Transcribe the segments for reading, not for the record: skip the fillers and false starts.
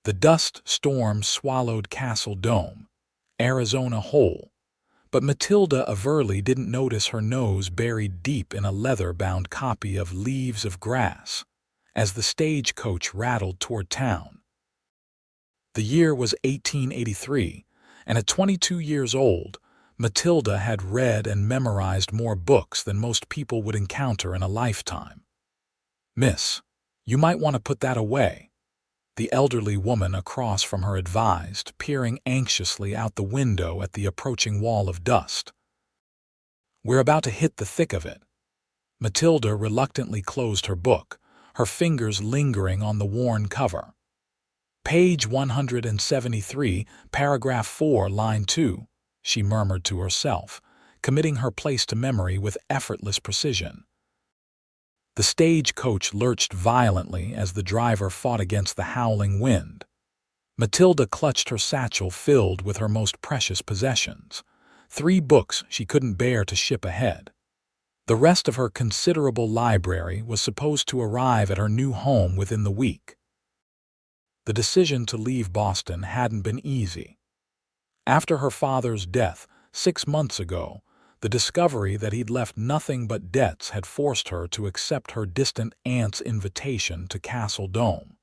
The dust storm swallowed Castle Dome, Arizona whole, but Matilda Averley didn't notice her nose buried deep in a leather-bound copy of Leaves of Grass as the stagecoach rattled toward town. The year was 1883, and at 22 years old, Matilda had read and memorized more books than most people would encounter in a lifetime. "Miss, you might want to put that away," the elderly woman across from her advised, peering anxiously out the window at the approaching wall of dust. "We're about to hit the thick of it." Matilda reluctantly closed her book, her fingers lingering on the worn cover. "Page 173, paragraph 4, line 2, she murmured to herself, committing her place to memory with effortless precision. The stagecoach lurched violently as the driver fought against the howling wind. Matilda clutched her satchel filled with her most precious possessions, 3 books she couldn't bear to ship ahead. The rest of her considerable library was supposed to arrive at her new home within the week. The decision to leave Boston hadn't been easy. After her father's death 6 months ago, the discovery that he'd left nothing but debts had forced her to accept her distant aunt's invitation to Castle Dome.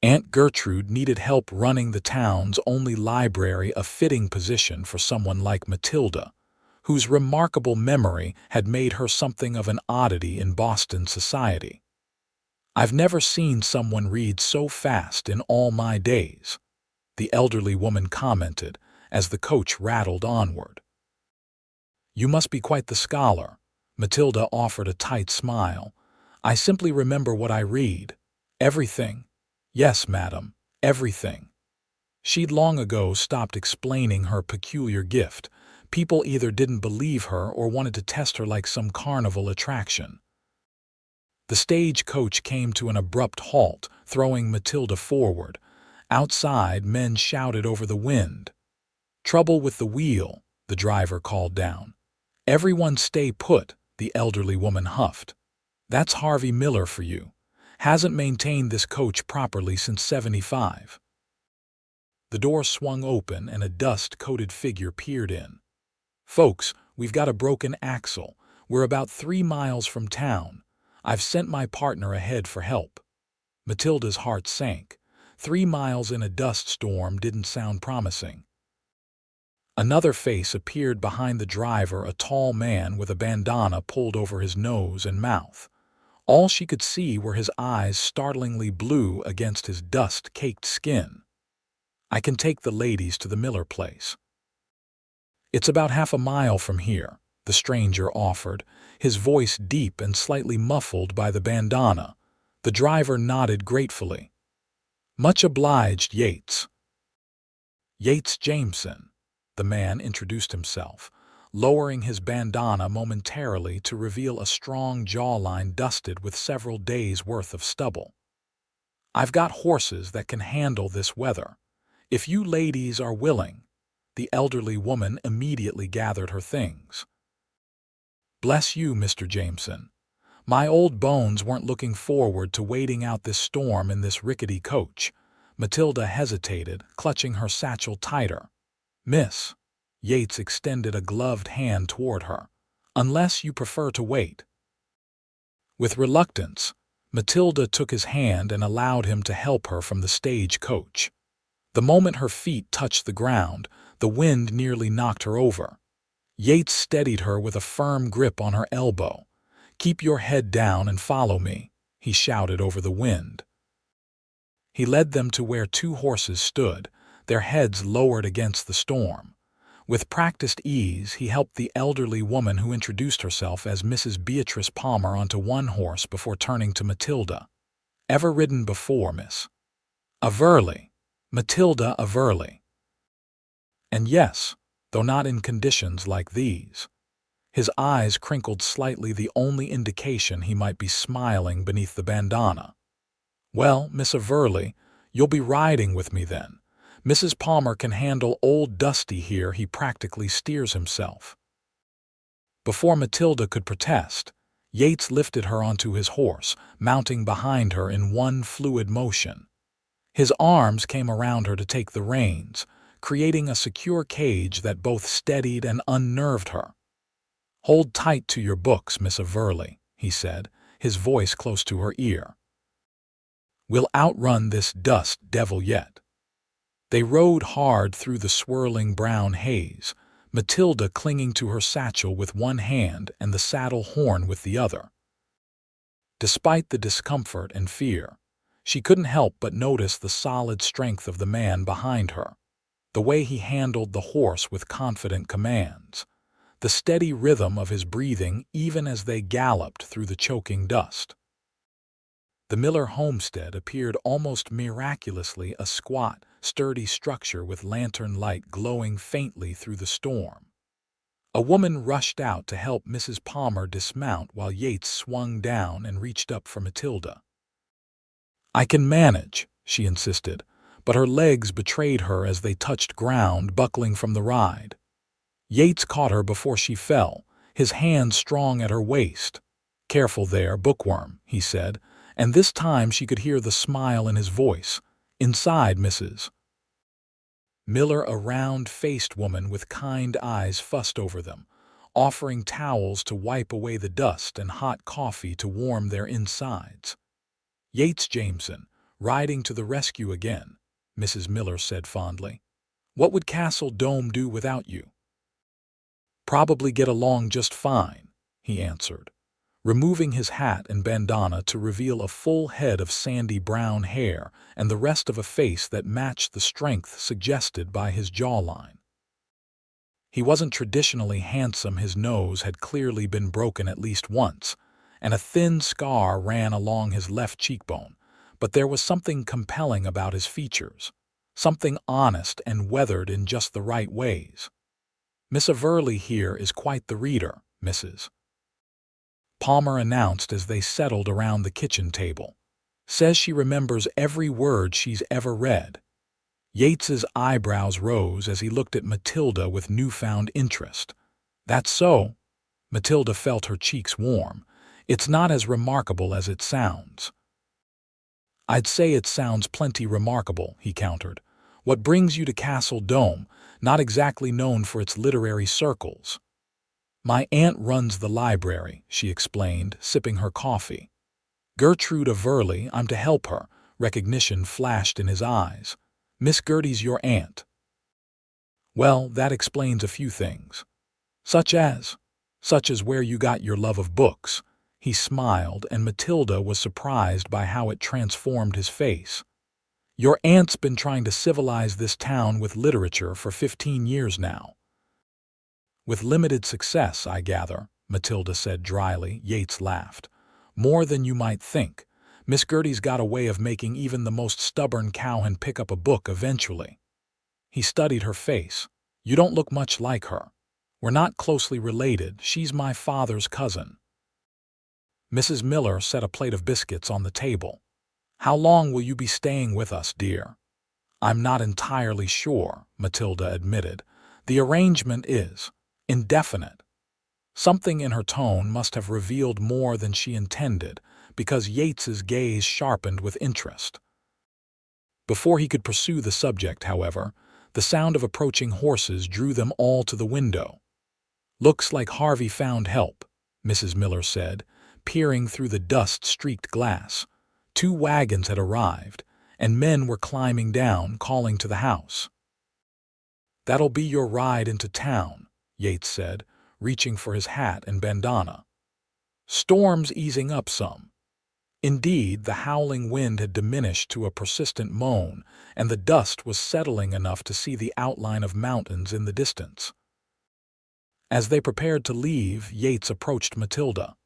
Aunt Gertrude needed help running the town's only library, a fitting position for someone like Matilda, whose remarkable memory had made her something of an oddity in Boston society. "I've never seen someone read so fast in all my days," the elderly woman commented as the coach rattled onward. "You must be quite the scholar," Matilda offered a tight smile. "I simply remember what I read. Everything. Yes, madam, everything." She'd long ago stopped explaining her peculiar gift. People either didn't believe her or wanted to test her like some carnival attraction. The stagecoach came to an abrupt halt, throwing Matilda forward. Outside, men shouted over the wind. "Trouble with the wheel," the driver called down. "Everyone stay put," the elderly woman huffed. "That's Harvey Miller for you. Hasn't maintained this coach properly since '75. The door swung open and a dust-coated figure peered in. "Folks, we've got a broken axle. We're about 3 miles from town. I've sent my partner ahead for help." Matilda's heart sank. 3 miles in a dust storm didn't sound promising. Another face appeared behind the driver, a tall man with a bandana pulled over his nose and mouth. All she could see were his eyes, startlingly blue against his dust-caked skin. "I can take the ladies to the Miller place." "It's about half a mile from here," the stranger offered, his voice deep and slightly muffled by the bandana. The driver nodded gratefully. "Much obliged, Yates." "Yates Jameson," the man introduced himself, lowering his bandana momentarily to reveal a strong jawline dusted with several days' worth of stubble. "I've got horses that can handle this weather. If you ladies are willing." The elderly woman immediately gathered her things. "Bless you, Mr. Jameson. My old bones weren't looking forward to waiting out this storm in this rickety coach." Matilda hesitated, clutching her satchel tighter. "Miss," Yates extended a gloved hand toward her, "unless you prefer to wait." With reluctance, Matilda took his hand and allowed him to help her from the stagecoach. The moment her feet touched the ground, the wind nearly knocked her over. Yates steadied her with a firm grip on her elbow. "Keep your head down and follow me," he shouted over the wind. He led them to where 2 horses stood, their heads lowered against the storm. With practiced ease, he helped the elderly woman who introduced herself as Mrs. Beatrice Palmer onto one horse before turning to Matilda. "Ever ridden before, Miss?" "Averley. Matilda Averley." "And yes, though not in conditions like these." His eyes crinkled slightly, the only indication he might be smiling beneath the bandana. "Well, Miss Averley, you'll be riding with me then. Mrs. Palmer can handle old Dusty here. He practically steers himself." Before Matilda could protest, Yates lifted her onto his horse, mounting behind her in one fluid motion. His arms came around her to take the reins, creating a secure cage that both steadied and unnerved her. "Hold tight to your books, Miss Averley," he said, his voice close to her ear. "We'll outrun this dust devil yet." They rode hard through the swirling brown haze, Matilda clinging to her satchel with one hand and the saddle horn with the other. Despite the discomfort and fear, she couldn't help but notice the solid strength of the man behind her, the way he handled the horse with confident commands, the steady rhythm of his breathing even as they galloped through the choking dust. The Miller homestead appeared almost miraculously a squat, sturdy structure with lantern light glowing faintly through the storm. A woman rushed out to help Mrs. Palmer dismount while Yates swung down and reached up for Matilda. "I can manage," she insisted, but her legs betrayed her as they touched ground, buckling from the ride. Yates caught her before she fell, his hand strong at her waist. "Careful there, bookworm," he said, and this time she could hear the smile in his voice. "Inside, Mrs. Miller." A round-faced woman with kind eyes fussed over them, offering towels to wipe away the dust and hot coffee to warm their insides. "Yates Jameson, riding to the rescue again," Mrs. Miller said fondly. "What would Castle Dome do without you?" "Probably get along just fine," he answered, removing his hat and bandana to reveal a full head of sandy brown hair and the rest of a face that matched the strength suggested by his jawline. He wasn't traditionally handsome. His nose had clearly been broken at least once, and a thin scar ran along his left cheekbone, but there was something compelling about his features, something honest and weathered in just the right ways. "Miss Averley here is quite the reader, Mrs. Palmer announced as they settled around the kitchen table. "Says she remembers every word she's ever read." Yates's eyebrows rose as he looked at Matilda with newfound interest. "That's so." Matilda felt her cheeks warm. "It's not as remarkable as it sounds." "I'd say it sounds plenty remarkable," he countered. "What brings you to Castle Dome, not exactly known for its literary circles?" "My aunt runs the library," she explained, sipping her coffee. "Gertrude Averley, I'm to help her." Recognition flashed in his eyes. "Miss Gertie's your aunt." "Well, that explains a few things." "Such as?" "Such as where you got your love of books." He smiled, and Matilda was surprised by how it transformed his face. "Your aunt's been trying to civilize this town with literature for 15 years now." "With limited success, I gather," Matilda said dryly. Yates laughed. "More than you might think. Miss Gertie's got a way of making even the most stubborn cowhand pick up a book eventually." He studied her face. "You don't look much like her. We're not closely related. She's my father's cousin." Mrs. Miller set a plate of biscuits on the table. "How long will you be staying with us, dear?" "I'm not entirely sure," Matilda admitted. "The arrangement is indefinite." Something in her tone must have revealed more than she intended, because Yates's gaze sharpened with interest. Before he could pursue the subject, however, the sound of approaching horses drew them all to the window. "Looks like Harvey found help," Mrs. Miller said, peering through the dust-streaked glass. 2 wagons had arrived, and men were climbing down, calling to the house. "That'll be your ride into town," Yates said, reaching for his hat and bandana. "Storm's easing up some." Indeed, the howling wind had diminished to a persistent moan, and the dust was settling enough to see the outline of mountains in the distance. As they prepared to leave, Yates approached Matilda.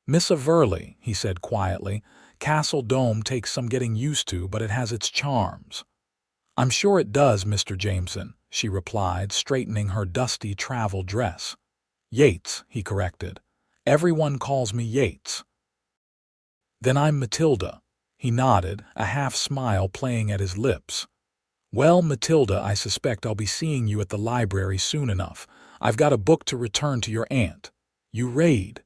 "Miss Averley," he said quietly, "Castle Dome takes some getting used to, but it has its charms." "I'm sure it does, Mr. Jameson," she replied, straightening her dusty travel dress. "Yates," he corrected. "Everyone calls me Yates." "Then I'm Matilda." He nodded, a half-smile playing at his lips. "Well, Matilda, I suspect I'll be seeing you at the library soon enough. I've got a book to return to your aunt." "You read?"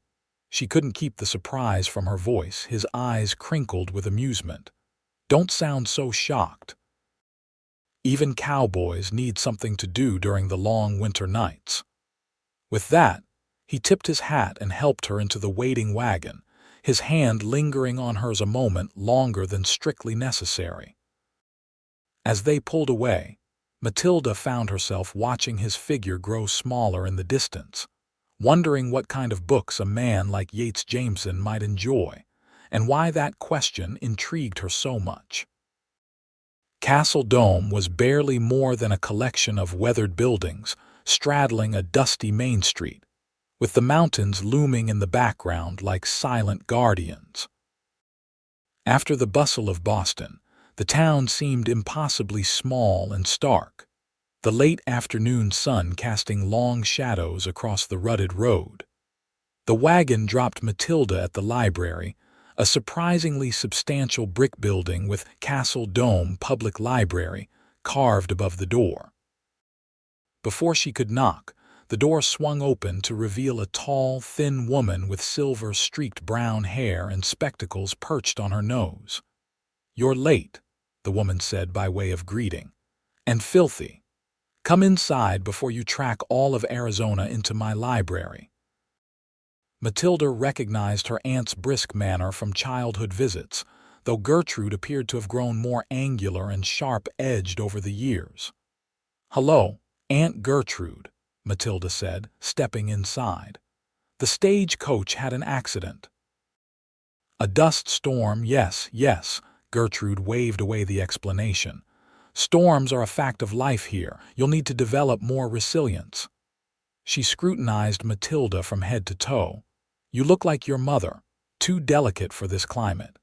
She couldn't keep the surprise from her voice. His eyes crinkled with amusement. Don't sound so shocked. Even cowboys need something to do during the long winter nights. With that, he tipped his hat and helped her into the waiting wagon, his hand lingering on hers a moment longer than strictly necessary. As they pulled away, Matilda found herself watching his figure grow smaller in the distance, wondering what kind of books a man like Yates Jameson might enjoy, and why that question intrigued her so much. Castle Dome was barely more than a collection of weathered buildings straddling a dusty main street, with the mountains looming in the background like silent guardians. After the bustle of Boston, the town seemed impossibly small and stark, the late afternoon sun casting long shadows across the rutted road. The wagon dropped Matilda at the library, a surprisingly substantial brick building with Castle Dome Public Library carved above the door. Before she could knock, the door swung open to reveal a tall, thin woman with silver-streaked brown hair and spectacles perched on her nose. "You're late," the woman said by way of greeting, "and filthy. Come inside before you track all of Arizona into my library." Matilda recognized her aunt's brisk manner from childhood visits, though Gertrude appeared to have grown more angular and sharp-edged over the years. "Hello, Aunt Gertrude," Matilda said, stepping inside. "The stagecoach had an accident." "A dust storm, yes, yes," Gertrude waved away the explanation. "Storms are a fact of life here. You'll need to develop more resilience." She scrutinized Matilda from head to toe. "You look like your mother, too delicate for this climate."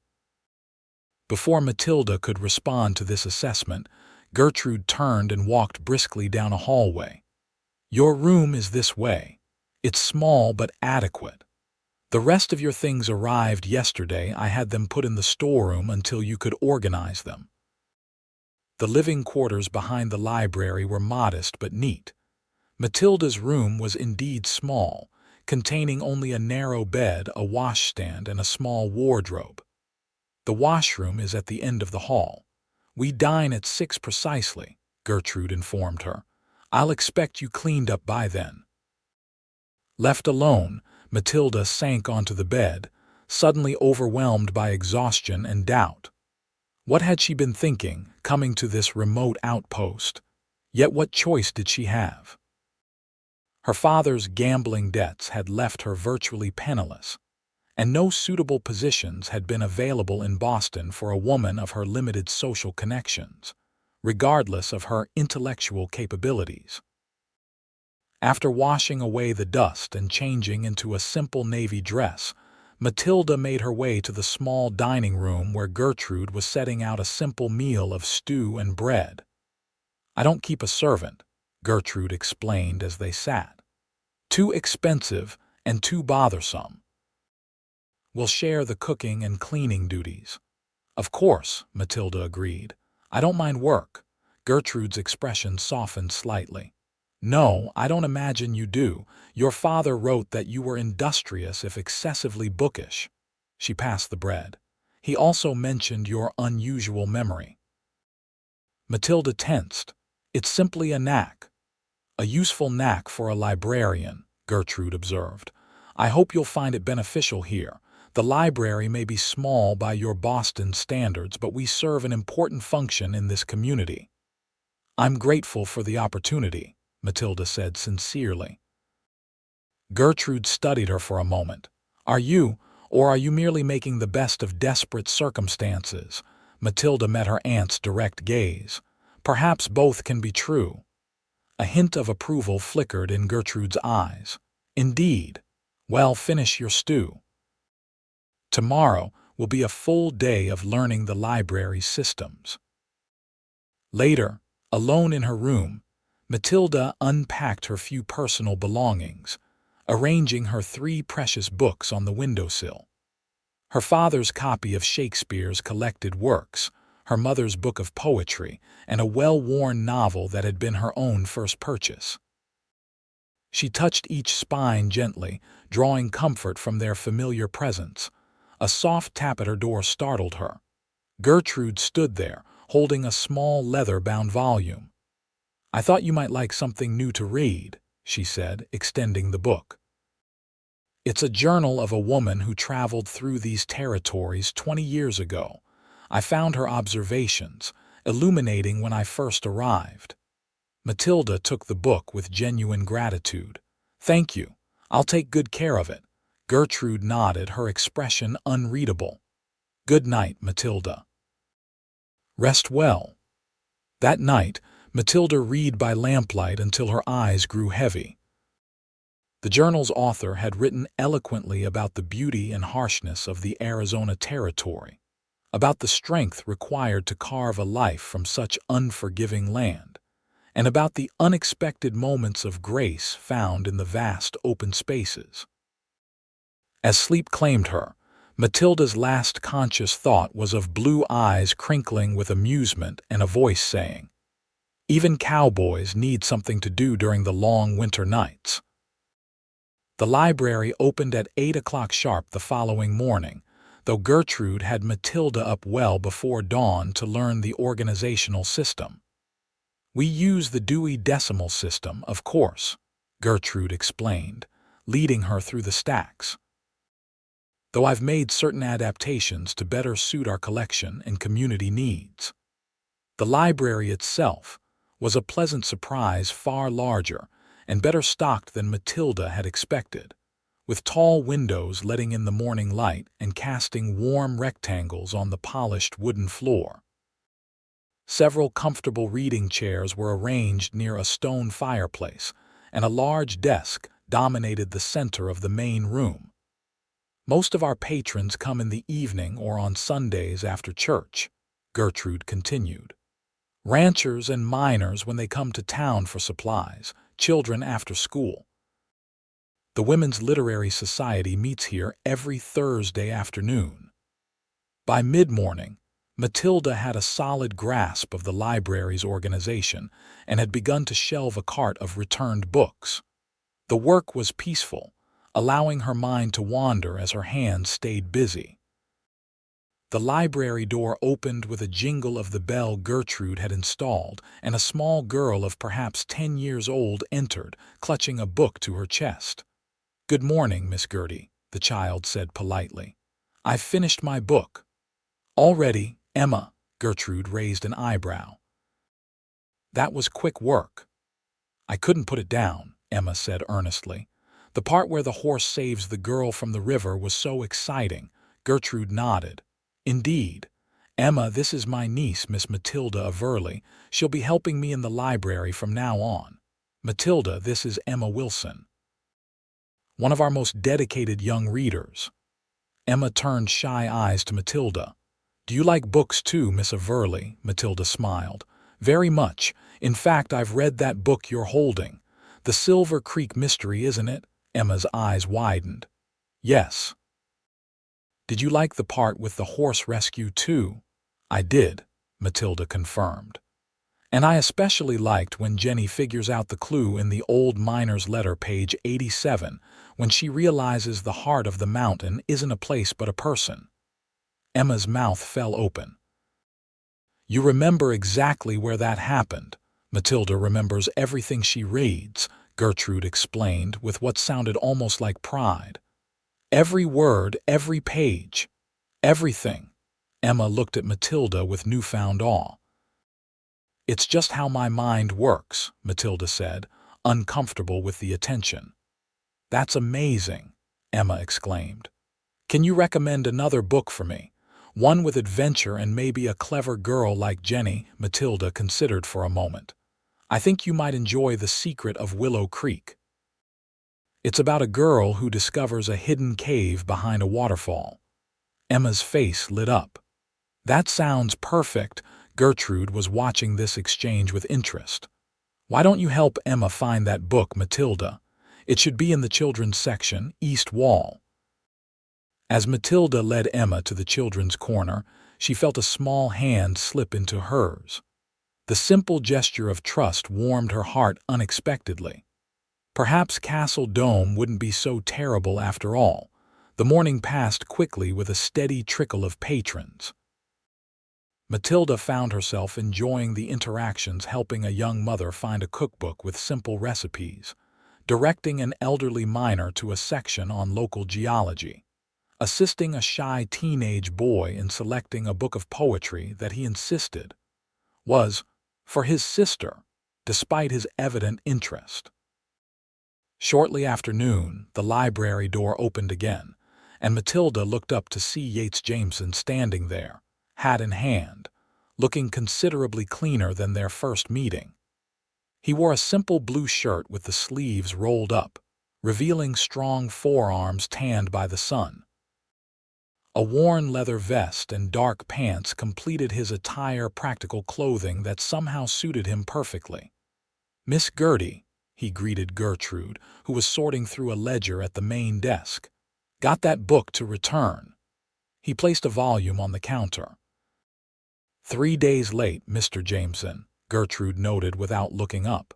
Before Matilda could respond to this assessment, Gertrude turned and walked briskly down a hallway. "Your room is this way. It's small but adequate. The rest of your things arrived yesterday. I had them put in the storeroom until you could organize them." The living quarters behind the library were modest but neat. Matilda's room was indeed small, containing only a narrow bed, a washstand, and a small wardrobe. "The washroom is at the end of the hall. We dine at 6 precisely," Gertrude informed her. "I'll expect you cleaned up by then." Left alone, Matilda sank onto the bed, suddenly overwhelmed by exhaustion and doubt. What had she been thinking, coming to this remote outpost? Yet what choice did she have? Her father's gambling debts had left her virtually penniless, and no suitable positions had been available in Boston for a woman of her limited social connections, regardless of her intellectual capabilities. After washing away the dust and changing into a simple navy dress, Matilda made her way to the small dining room where Gertrude was setting out a simple meal of stew and bread. "I don't keep a servant," Gertrude explained as they sat. "Too expensive and too bothersome. We'll share the cooking and cleaning duties." "Of course," Matilda agreed. "I don't mind work." Gertrude's expression softened slightly. "No, I don't imagine you do. Your father wrote that you were industrious if excessively bookish." She passed the bread. "He also mentioned your unusual memory." Matilda tensed. "It's simply a knack." "A useful knack for a librarian," Gertrude observed. "I hope you'll find it beneficial here. The library may be small by your Boston standards, but we serve an important function in this community." "I'm grateful for the opportunity," Matilda said sincerely. Gertrude studied her for a moment. Are you merely making the best of desperate circumstances?" Matilda met her aunt's direct gaze. "Perhaps both can be true." A hint of approval flickered in Gertrude's eyes. "Indeed. Well, finish your stew. Tomorrow will be a full day of learning the library's systems." Later, alone in her room, Matilda unpacked her few personal belongings, arranging her 3 precious books on the windowsill. Her father's copy of Shakespeare's collected works, her mother's book of poetry, and a well-worn novel that had been her own first purchase. She touched each spine gently, drawing comfort from their familiar presence. A soft tap at her door startled her. Gertrude stood there, holding a small leather-bound volume. "I thought you might like something new to read," she said, extending the book. "It's a journal of a woman who traveled through these territories 20 years ago. I found her observations illuminating when I first arrived." Matilda took the book with genuine gratitude. "Thank you. I'll take good care of it." Gertrude nodded, her expression unreadable. "Good night, Matilda." "Rest well." That night, Matilda read by lamplight until her eyes grew heavy. The journal's author had written eloquently about the beauty and harshness of the Arizona Territory, about the strength required to carve a life from such unforgiving land, and about the unexpected moments of grace found in the vast open spaces. As sleep claimed her, Matilda's last conscious thought was of blue eyes crinkling with amusement and a voice saying, "Even cowboys need something to do during the long winter nights." The library opened at 8 o'clock sharp the following morning, though Gertrude had Matilda up well before dawn to learn the organizational system. "We use the Dewey Decimal System, of course," Gertrude explained, leading her through the stacks. "Though I've made certain adaptations to better suit our collection and community needs." The library itself was a pleasant surprise, far larger and better stocked than Matilda had expected, with tall windows letting in the morning light and casting warm rectangles on the polished wooden floor. Several comfortable reading chairs were arranged near a stone fireplace, and a large desk dominated the center of the main room. "Most of our patrons come in the evening or on Sundays after church," Gertrude continued. "Ranchers and miners when they come to town for supplies, children after school. The Women's Literary Society meets here every Thursday afternoon." By mid-morning, Matilda had a solid grasp of the library's organization and had begun to shelve a cart of returned books. The work was peaceful, allowing her mind to wander as her hands stayed busy. The library door opened with a jingle of the bell Gertrude had installed, and a small girl of perhaps 10 years old entered, clutching a book to her chest. "Good morning, Miss Gertie," the child said politely. "I've finished my book." "Already, Emma?" Gertrude raised an eyebrow. "That was quick work." "I couldn't put it down," Emma said earnestly. "The part where the horse saves the girl from the river was so exciting." Gertrude nodded. "Indeed. Emma, this is my niece, Miss Matilda Averley. She'll be helping me in the library from now on. Matilda, this is Emma Wilson, one of our most dedicated young readers." Emma turned shy eyes to Matilda. "Do you like books too, Miss Averley?" Matilda smiled. "Very much. In fact, I've read that book you're holding. The Silver Creek Mystery, isn't it?" Emma's eyes widened. "Yes." "Did you like the part with the horse rescue too?" "I did," Matilda confirmed. "And I especially liked when Jenny figures out the clue in the old miner's letter, page 87, when she realizes the heart of the mountain isn't a place but a person." Emma's mouth fell open. "You remember exactly where that happened." "Matilda remembers everything she reads," Gertrude explained with what sounded almost like pride. "Every word, every page, everything." Emma looked at Matilda with newfound awe. "It's just how my mind works," Matilda said, uncomfortable with the attention. "That's amazing," Emma exclaimed. "Can you recommend another book for me? One with adventure and maybe a clever girl like Jenny?" Matilda considered for a moment. "I think you might enjoy The Secret of Willow Creek. It's about a girl who discovers a hidden cave behind a waterfall." Emma's face lit up. "That sounds perfect." Gertrude was watching this exchange with interest. "Why don't you help Emma find that book, Matilda? It should be in the children's section, east wall." As Matilda led Emma to the children's corner, she felt a small hand slip into hers. The simple gesture of trust warmed her heart unexpectedly. Perhaps Castle Dome wouldn't be so terrible after all. The morning passed quickly with a steady trickle of patrons. Matilda found herself enjoying the interactions, helping a young mother find a cookbook with simple recipes, directing an elderly miner to a section on local geology, assisting a shy teenage boy in selecting a book of poetry that he insisted was for his sister, despite his evident interest. Shortly after noon, the library door opened again, and Matilda looked up to see Yates Jameson standing there, hat in hand, looking considerably cleaner than their first meeting. He wore a simple blue shirt with the sleeves rolled up, revealing strong forearms tanned by the sun. A worn leather vest and dark pants completed his attire, practical clothing that somehow suited him perfectly. "Miss Gertie," he greeted Gertrude, who was sorting through a ledger at the main desk. "Got that book to return." He placed a volume on the counter. "3 days late, Mr. Jameson," Gertrude noted without looking up.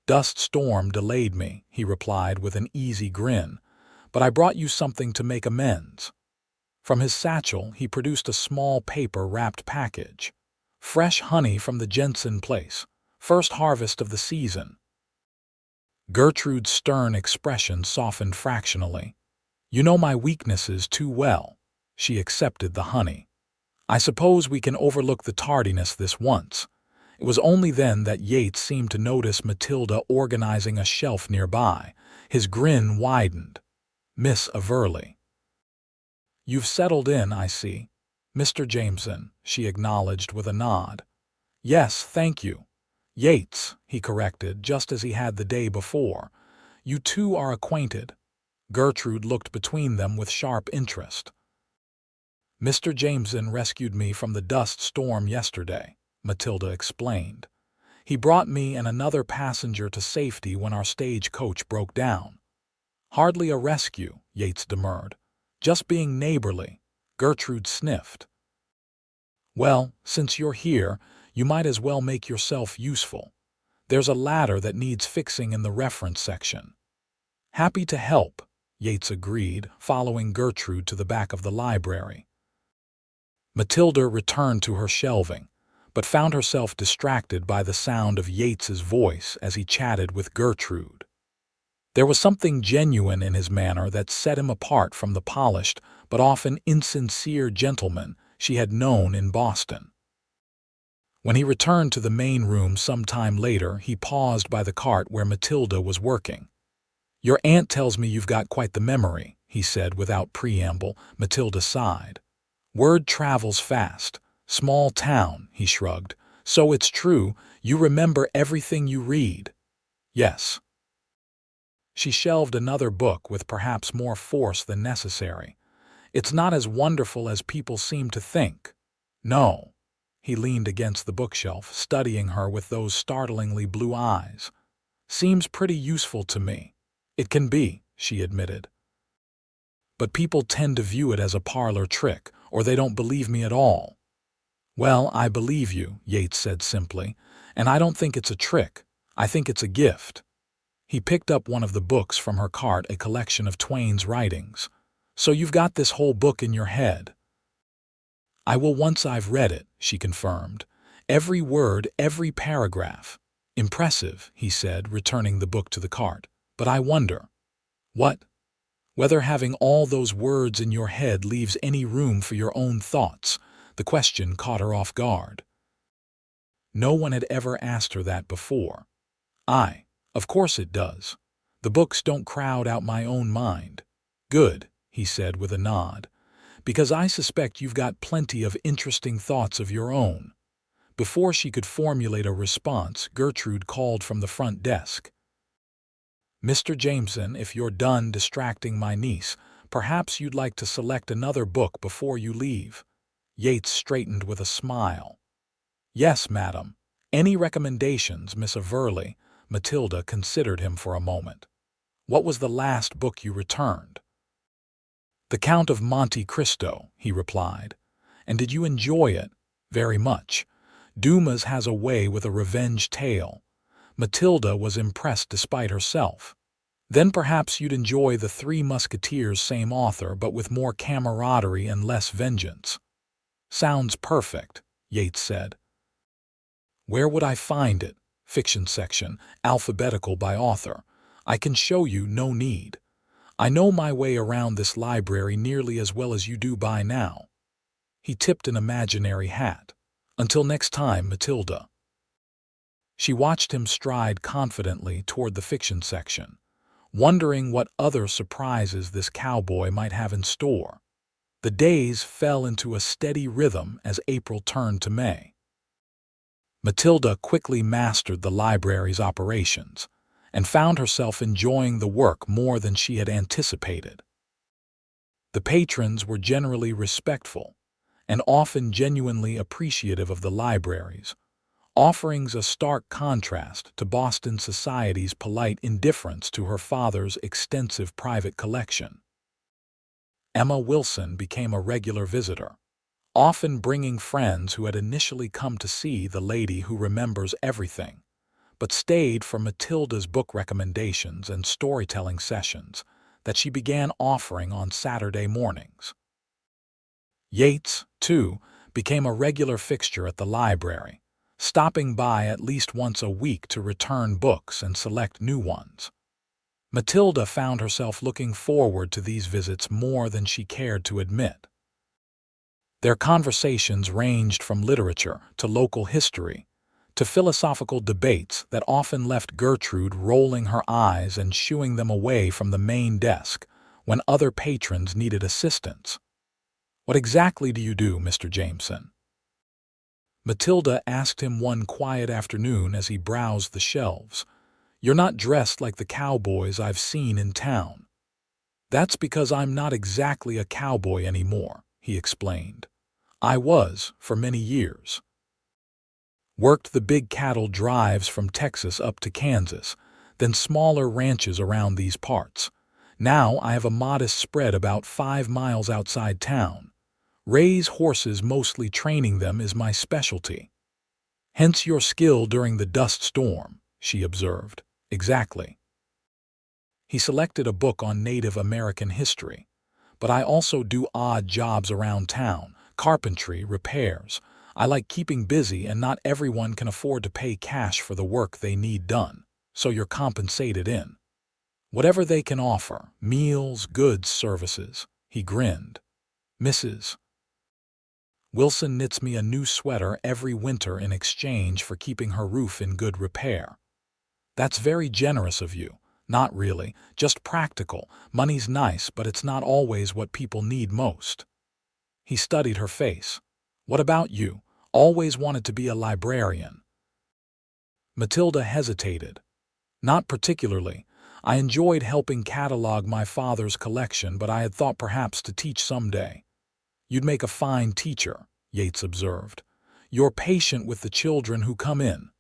"Dust storm delayed me," he replied with an easy grin, "but I brought you something to make amends." From his satchel, he produced a small paper-wrapped package. "Fresh honey from the Jensen place. First harvest of the season." Gertrude's stern expression softened fractionally. "You know my weaknesses too well." She accepted the honey. "I suppose we can overlook the tardiness this once." It was only then that Yates seemed to notice Matilda organizing a shelf nearby. His grin widened. "Miss Averley." "You've settled in, I see." "Mr. Jameson," she acknowledged with a nod. "Yes, thank you." "Yates," he corrected, just as he had the day before. "You two are acquainted." Gertrude looked between them with sharp interest. "Mr. Jameson rescued me from the dust storm yesterday," Matilda explained. "He brought me and another passenger to safety when our stagecoach broke down." "Hardly a rescue," Yates demurred. "Just being neighborly." Gertrude sniffed. "Well, since you're here, you might as well make yourself useful. There's a ladder that needs fixing in the reference section." "Happy to help," Yates agreed, following Gertrude to the back of the library. Matilda returned to her shelving, but found herself distracted by the sound of Yates's voice as he chatted with Gertrude. There was something genuine in his manner that set him apart from the polished but often insincere gentleman she had known in Boston. When he returned to the main room some time later, he paused by the cart where Matilda was working. "Your aunt tells me you've got quite the memory," he said without preamble. Matilda sighed. "Word travels fast. Small town," he shrugged. "So it's true, you remember everything you read." "Yes." She shelved another book with perhaps more force than necessary. "It's not as wonderful as people seem to think." "No." He leaned against the bookshelf, studying her with those startlingly blue eyes. "Seems pretty useful to me." "It can be," she admitted. "But people tend to view it as a parlor trick, or they don't believe me at all." "Well, I believe you," Yates said simply, "and I don't think it's a trick. I think it's a gift." He picked up one of the books from her cart, a collection of Twain's writings. "So you've got this whole book in your head." "I will once I've read it," she confirmed. "Every word, every paragraph." "Impressive," he said, returning the book to the cart. "But I wonder." "What?" "Whether having all those words in your head leaves any room for your own thoughts." The question caught her off guard. No one had ever asked her that before. Of course it does. The books don't crowd out my own mind." "Good," he said with a nod, "because I suspect you've got plenty of interesting thoughts of your own." Before she could formulate a response, Gertrude called from the front desk. "Mr. Jameson, if you're done distracting my niece, perhaps you'd like to select another book before you leave." Yates straightened with a smile. "Yes, madam. Any recommendations, Miss Averley?" Matilda considered him for a moment. "What was the last book you returned?" "The Count of Monte Cristo," he replied. "And did you enjoy it?" "Very much. Dumas has a way with a revenge tale." Matilda was impressed despite herself. "Then perhaps you'd enjoy The Three Musketeers, same author, but with more camaraderie and less vengeance." "Sounds perfect," Yates said. Where would I find it? Fiction section, alphabetical by author. I can show you, no need. I know my way around this library nearly as well as you do by now. He tipped an imaginary hat. Until next time, Matilda. She watched him stride confidently toward the fiction section, wondering what other surprises this cowboy might have in store. The days fell into a steady rhythm as April turned to May. Matilda quickly mastered the library's operations and found herself enjoying the work more than she had anticipated. The patrons were generally respectful and often genuinely appreciative of the libraries, offerings a stark contrast to Boston society's polite indifference to her father's extensive private collection. Emma Wilson became a regular visitor, often bringing friends who had initially come to see the lady who remembers everything, but stayed for Matilda's book recommendations and storytelling sessions that she began offering on Saturday mornings. Yates, too, became a regular fixture at the library, stopping by at least once a week to return books and select new ones. Matilda found herself looking forward to these visits more than she cared to admit. Their conversations ranged from literature to local history to philosophical debates that often left Gertrude rolling her eyes and shooing them away from the main desk when other patrons needed assistance. "What exactly do you do, Mr. Jameson?" Matilda asked him one quiet afternoon as he browsed the shelves. "You're not dressed like the cowboys I've seen in town." "That's because I'm not exactly a cowboy anymore," he explained. "I was for many years. Worked the big cattle drives from Texas up to Kansas, then smaller ranches around these parts. Now I have a modest spread about 5 miles outside town. Raise horses, mostly training them is my specialty." "Hence your skill during the dust storm," she observed. "Exactly." He selected a book on Native American history. "But I also do odd jobs around town, carpentry, repairs. I like keeping busy, and not everyone can afford to pay cash for the work they need done, so you're compensated in whatever they can offer, meals, goods, services." He grinned. "Mrs. Wilson knits me a new sweater every winter in exchange for keeping her roof in good repair." "That's very generous of you." "Not really, just practical. Money's nice, but it's not always what people need most." He studied her face. "What about you? Always wanted to be a librarian?" Matilda hesitated. "Not particularly. I enjoyed helping catalog my father's collection, but I had thought perhaps to teach someday." "You'd make a fine teacher," Yates observed. "You're patient with the children who come in."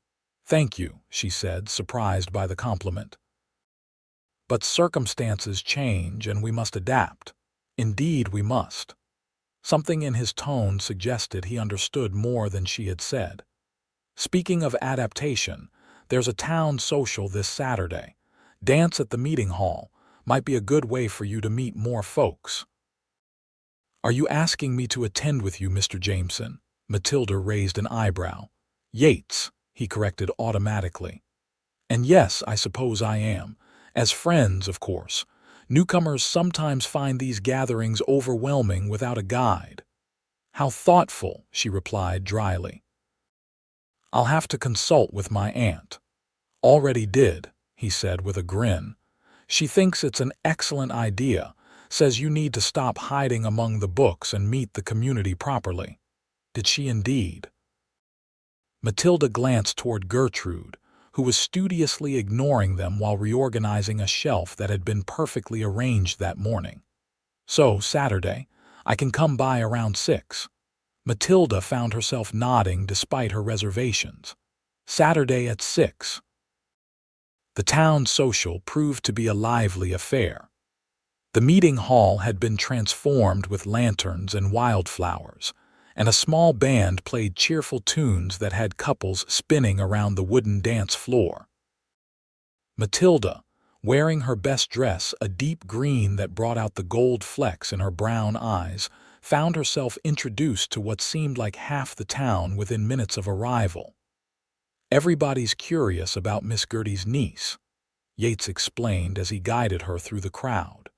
"Thank you," she said, surprised by the compliment. "But circumstances change and we must adapt." "Indeed we must." Something in his tone suggested he understood more than she had said. "Speaking of adaptation, there's a town social this Saturday. Dance at the meeting hall. Might be a good way for you to meet more folks." "Are you asking me to attend with you, Mr. Jameson?" Matilda raised an eyebrow. "Yates," he corrected automatically. "And yes, I suppose I am. As friends, of course. Newcomers sometimes find these gatherings overwhelming without a guide." "How thoughtful," she replied dryly. "I'll have to consult with my aunt." "Already did," he said with a grin. "She thinks it's an excellent idea, says you need to stop hiding among the books and meet the community properly." "Did she indeed?" Matilda glanced toward Gertrude, who was studiously ignoring them while reorganizing a shelf that had been perfectly arranged that morning. "So, Saturday, I can come by around 6. Matilda found herself nodding despite her reservations. Saturday at 6. The town social proved to be a lively affair. The meeting hall had been transformed with lanterns and wildflowers, and a small band played cheerful tunes that had couples spinning around the wooden dance floor. Matilda, wearing her best dress, a deep green that brought out the gold flecks in her brown eyes, found herself introduced to what seemed like half the town within minutes of arrival. "Everybody's curious about Miss Gertie's niece," Yates explained as he guided her through the crowd.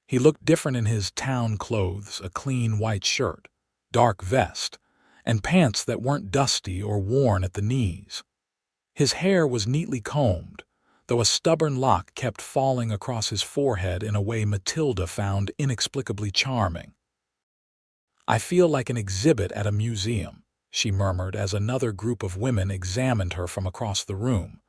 He looked different in his town clothes, a clean white shirt, dark vest, and pants that weren't dusty or worn at the knees. His hair was neatly combed, though a stubborn lock kept falling across his forehead in a way Matilda found inexplicably charming. "I feel like an exhibit at a museum," she murmured as another group of women examined her from across the room.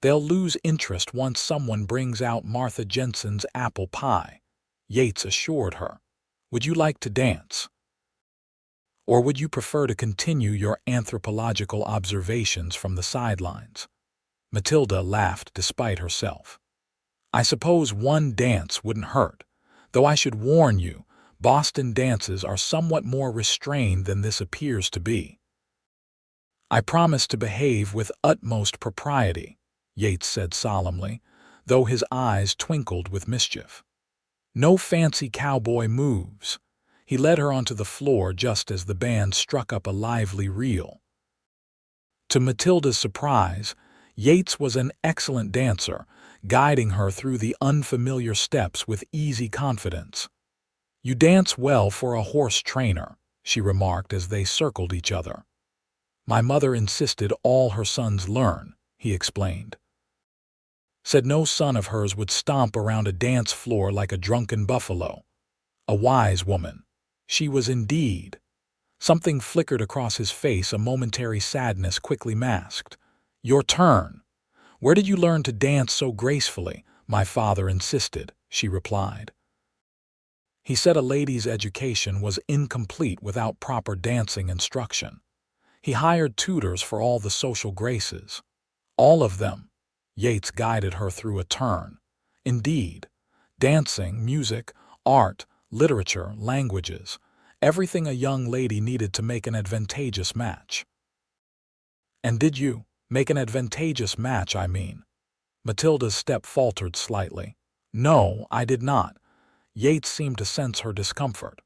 "They'll lose interest once someone brings out Martha Jensen's apple pie," Yates assured her. "Would you like to dance? Or would you prefer to continue your anthropological observations from the sidelines?" Matilda laughed despite herself. "I suppose one dance wouldn't hurt, though I should warn you, Boston dances are somewhat more restrained than this appears to be." "I promise to behave with utmost propriety," Yates said solemnly, though his eyes twinkled with mischief. "No fancy cowboy moves." He led her onto the floor just as the band struck up a lively reel. To Matilda's surprise, Yates was an excellent dancer, guiding her through the unfamiliar steps with easy confidence. "You dance well for a horse trainer," she remarked as they circled each other. "My mother insisted all her sons learn," he explained. "Said no son of hers would stomp around a dance floor like a drunken buffalo. A wise woman. She was indeed." Something flickered across his face, a momentary sadness quickly masked. "Your turn. Where did you learn to dance so gracefully?" "My father insisted," she replied. "He said a lady's education was incomplete without proper dancing instruction. He hired tutors for all the social graces." "All of them?" Yates guided her through a turn. "Indeed. Dancing, music, art, literature, languages, everything a young lady needed to make an advantageous match." "And did you make an advantageous match, I mean?" Matilda's step faltered slightly. "No, I did not." Yates seemed to sense her discomfort.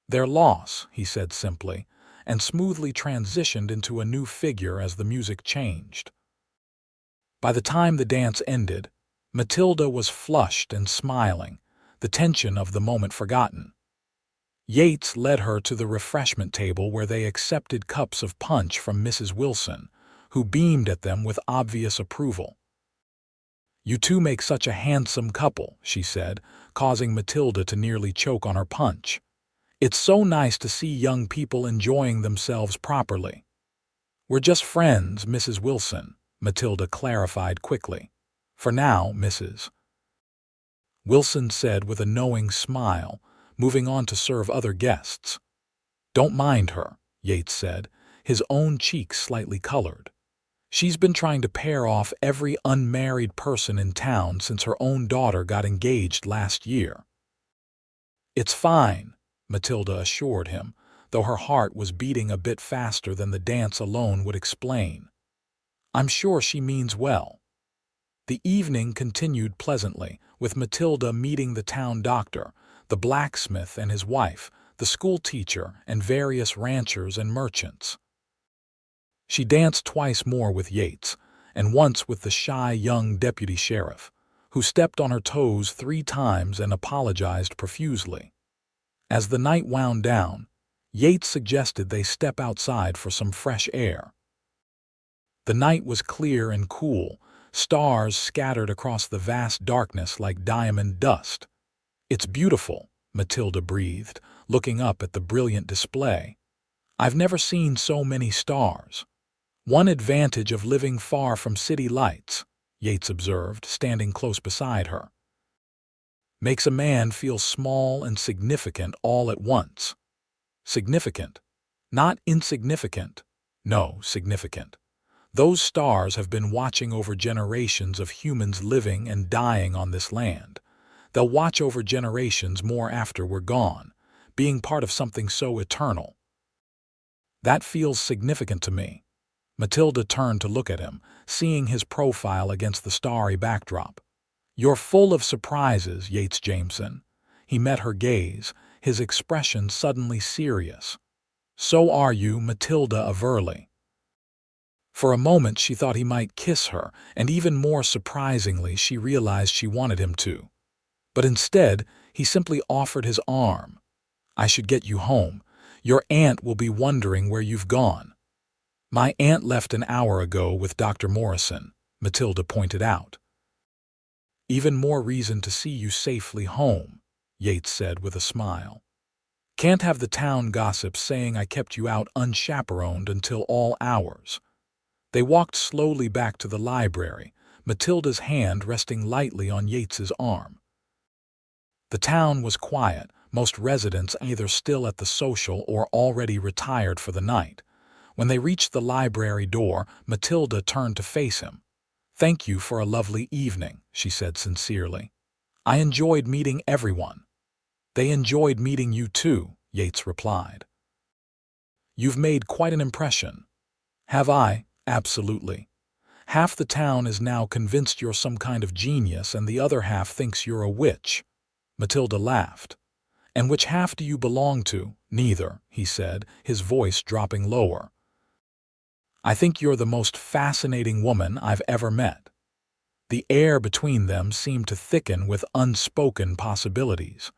"Their loss," he said simply, and smoothly transitioned into a new figure as the music changed. By the time the dance ended, Matilda was flushed and smiling, the tension of the moment forgotten. Yates led her to the refreshment table where they accepted cups of punch from Mrs. Wilson, who beamed at them with obvious approval. "You two make such a handsome couple," she said, causing Matilda to nearly choke on her punch. "It's so nice to see young people enjoying themselves properly." "We're just friends, Mrs. Wilson," Matilda clarified quickly. "For now, Mrs. Wilson said with a knowing smile, moving on to serve other guests. "Don't mind her," Yates said, his own cheeks slightly colored. "She's been trying to pair off every unmarried person in town since her own daughter got engaged last year." "It's fine," Matilda assured him, though her heart was beating a bit faster than the dance alone would explain. "I'm sure she means well." The evening continued pleasantly, with Matilda meeting the town doctor, the blacksmith and his wife, the school teacher, and various ranchers and merchants. She danced twice more with Yates, and once with the shy young deputy sheriff, who stepped on her toes 3 times and apologized profusely. As the night wound down, Yates suggested they step outside for some fresh air. The night was clear and cool, stars scattered across the vast darkness like diamond dust. "It's beautiful," Matilda breathed, looking up at the brilliant display. "I've never seen so many stars." "One advantage of living far from city lights," Yates observed, standing close beside her. "Makes a man feel small and significant all at once." "Significant. Not insignificant. No, significant. Those stars have been watching over generations of humans living and dying on this land. They'll watch over generations more after we're gone, being part of something so eternal." "That feels significant to me." Matilda turned to look at him, seeing his profile against the starry backdrop. "You're full of surprises, Yates Jameson." He met her gaze, his expression suddenly serious. "So are you, Matilda Averley." For a moment she thought he might kiss her, and even more surprisingly she realized she wanted him to. But instead, he simply offered his arm. "I should get you home. Your aunt will be wondering where you've gone." "My aunt left an hour ago with Dr. Morrison," Matilda pointed out. "Even more reason to see you safely home," Yates said with a smile. "Can't have the town gossip saying I kept you out unchaperoned until all hours." They walked slowly back to the library, Matilda's hand resting lightly on Yates's arm. The town was quiet, most residents either still at the social or already retired for the night. When they reached the library door, Matilda turned to face him. "Thank you for a lovely evening," she said sincerely. "I enjoyed meeting everyone." "They enjoyed meeting you too," Yates replied. "You've made quite an impression." "Have I? Absolutely. Half the town is now convinced you're some kind of genius and the other half thinks you're a witch." Matilda laughed. "And which half do you belong to?" "Neither," he said, his voice dropping lower. "I think you're the most fascinating woman I've ever met." The air between them seemed to thicken with unspoken possibilities.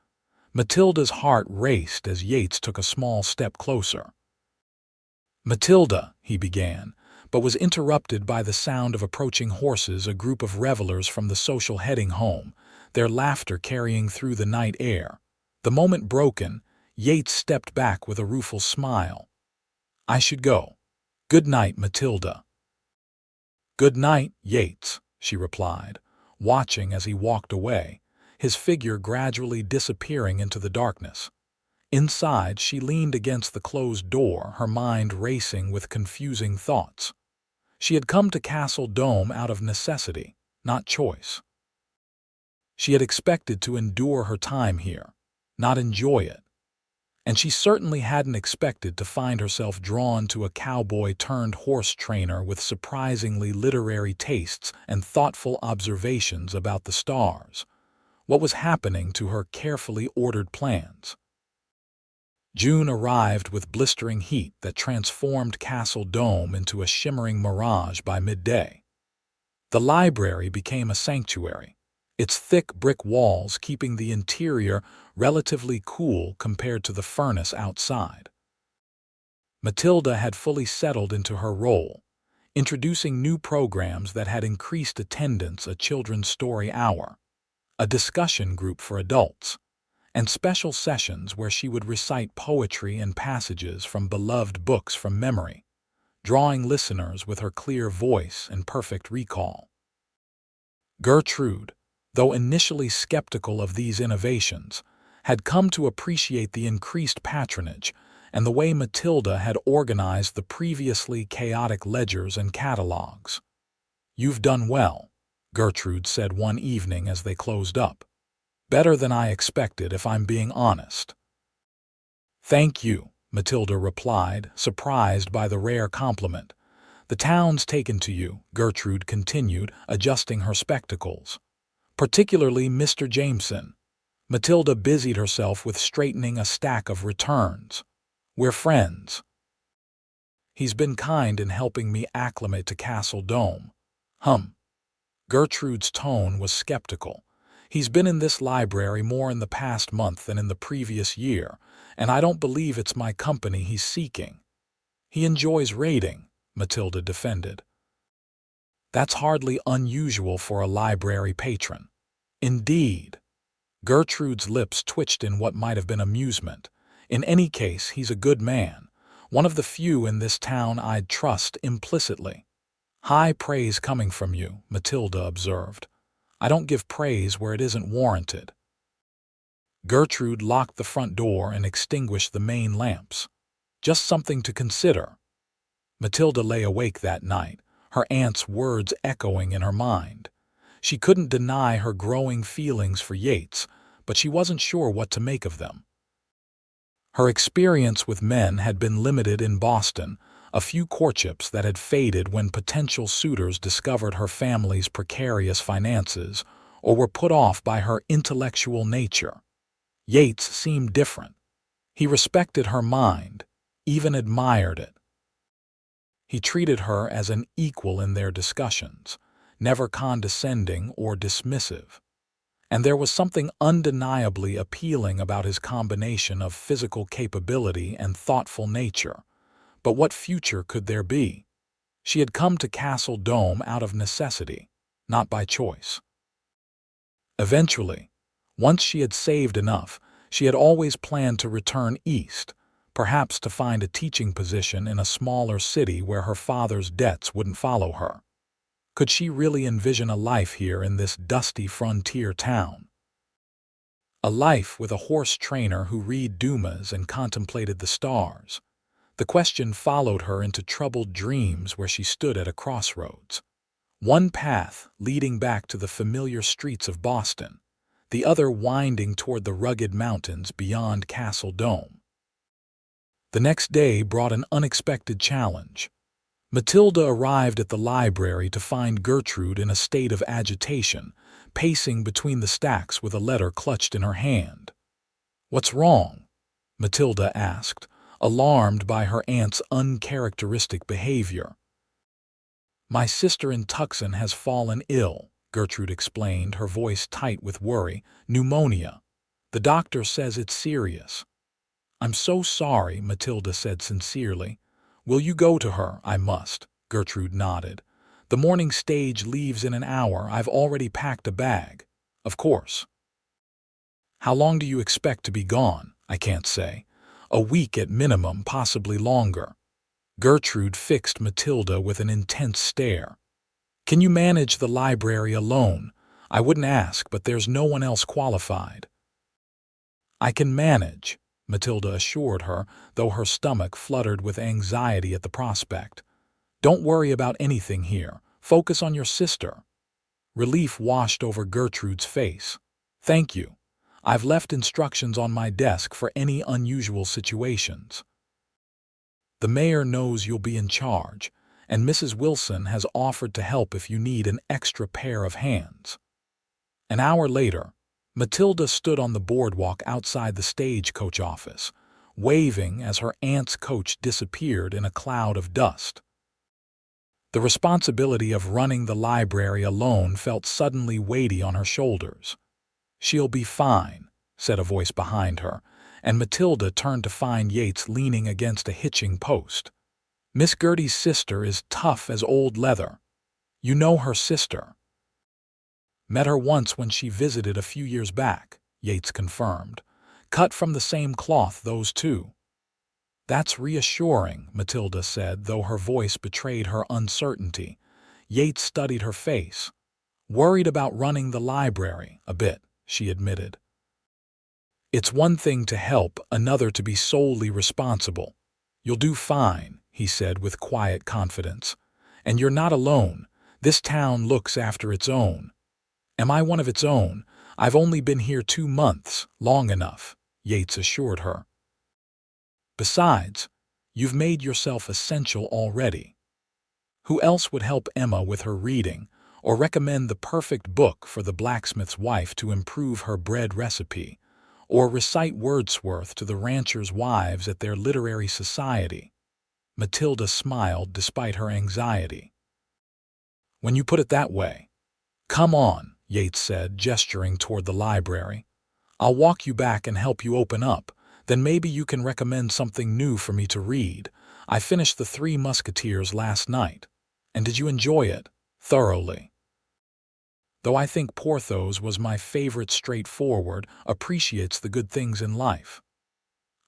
Matilda's heart raced as Yates took a small step closer. "Matilda," he began, but was interrupted by the sound of approaching horses, a group of revelers from the social heading home, their laughter carrying through the night air. The moment broken, Yates stepped back with a rueful smile. "I should go. Good night, Matilda." "Good night, Yates," she replied, watching as he walked away, his figure gradually disappearing into the darkness. Inside, she leaned against the closed door, her mind racing with confusing thoughts. She had come to Castle Dome out of necessity, not choice. She had expected to endure her time here, not enjoy it. And she certainly hadn't expected to find herself drawn to a cowboy-turned-horse trainer with surprisingly literary tastes and thoughtful observations about the stars. What was happening to her carefully ordered plans? June arrived with blistering heat that transformed Castle Dome into a shimmering mirage by midday. The library became a sanctuary, its thick brick walls keeping the interior relatively cool compared to the furnace outside. Matilda had fully settled into her role, introducing new programs that had increased attendance: a children's story hour, a discussion group for adults, and special sessions where she would recite poetry and passages from beloved books from memory, drawing listeners with her clear voice and perfect recall. Gertrude, though initially skeptical of these innovations, had come to appreciate the increased patronage and the way Matilda had organized the previously chaotic ledgers and catalogs. "You've done well," Gertrude said one evening as they closed up. "Better than I expected, if I'm being honest." "Thank you," Matilda replied, surprised by the rare compliment. "The town's taken to you," Gertrude continued, adjusting her spectacles. "Particularly Mr. Jameson." Matilda busied herself with straightening a stack of returns. "We're friends. He's been kind in helping me acclimate to Castle Dome." Gertrude's tone was skeptical. "He's been in this library more in the past month than in the previous year, and I don't believe it's my company he's seeking." "He enjoys raiding," Matilda defended. "That's hardly unusual for a library patron." "Indeed." Gertrude's lips twitched in what might have been amusement. "In any case, he's a good man, one of the few in this town I'd trust implicitly." "High praise coming from you," Matilda observed. "I don't give praise where it isn't warranted." Gertrude locked the front door and extinguished the main lamps. "Just something to consider." Matilda lay awake that night, her aunt's words echoing in her mind. She couldn't deny her growing feelings for Yates, but she wasn't sure what to make of them. Her experience with men had been limited in Boston, a few courtships that had faded when potential suitors discovered her family's precarious finances or were put off by her intellectual nature. Yates seemed different, He respected her mind, even admired it. He treated her as an equal in their discussions, never condescending or dismissive. And there was something undeniably appealing about his combination of physical capability and thoughtful nature. But what future could there be? She had come to Castle Dome out of necessity, not by choice. Eventually, once she had saved enough, she had always planned to return east, perhaps to find a teaching position in a smaller city where her father's debts wouldn't follow her. Could she really envision a life here in this dusty frontier town? A life with a horse trainer who read Dumas and contemplated the stars. The question followed her into troubled dreams where she stood at a crossroads. One path leading back to the familiar streets of Boston, the other winding toward the rugged mountains beyond Castle Dome. The next day brought an unexpected challenge. Matilda arrived at the library to find Gertrude in a state of agitation, pacing between the stacks with a letter clutched in her hand. "What's wrong?" Matilda asked, alarmed by her aunt's uncharacteristic behavior. "My sister in Tucson has fallen ill," Gertrude explained, her voice tight with worry. "Pneumonia. The doctor says it's serious." "I'm so sorry," Matilda said sincerely. "Will you go to her?" "I must," Gertrude nodded. "The morning stage leaves in an hour. I've already packed a bag." "Of course." "How long do you expect to be gone?" "I can't say. A week at minimum, possibly longer." Gertrude fixed Matilda with an intense stare. "Can you manage the library alone?" "I wouldn't ask, but there's no one else qualified." "I can manage," Matilda assured her, though her stomach fluttered with anxiety at the prospect. "Don't worry about anything here. Focus on your sister." Relief washed over Gertrude's face. "Thank you. I've left instructions on my desk for any unusual situations. The mayor knows you'll be in charge, and Mrs. Wilson has offered to help if you need an extra pair of hands." An hour later, Matilda stood on the boardwalk outside the stagecoach office, waving as her aunt's coach disappeared in a cloud of dust. The responsibility of running the library alone felt suddenly weighty on her shoulders. "She'll be fine," said a voice behind her, and Matilda turned to find Yates leaning against a hitching post. "Miss Gertie's sister is tough as old leather. You know her sister." "Met her once when she visited a few years back," Yates confirmed. "Cut from the same cloth, those two." "That's reassuring," Matilda said, though her voice betrayed her uncertainty. Yates studied her face. "Worried about running the library, a bit," she admitted. "It's one thing to help, another to be solely responsible. You'll do fine," he said with quiet confidence. "And you're not alone. This town looks after its own." "Am I one of its own? I've only been here 2 months, long enough," Yates assured her. "Besides, you've made yourself essential already. Who else would help Emma with her reading, or recommend the perfect book for the blacksmith's wife to improve her bread recipe, or recite Wordsworth to the ranchers' wives at their literary society?" Matilda smiled despite her anxiety. "When you put it that way. Come on," Yates said, gesturing toward the library. "I'll walk you back and help you open up. Then maybe you can recommend something new for me to read. I finished The Three Musketeers last night. And did you enjoy it?" "Thoroughly. Though I think Porthos was my favorite. Straightforward, appreciates the good things in life."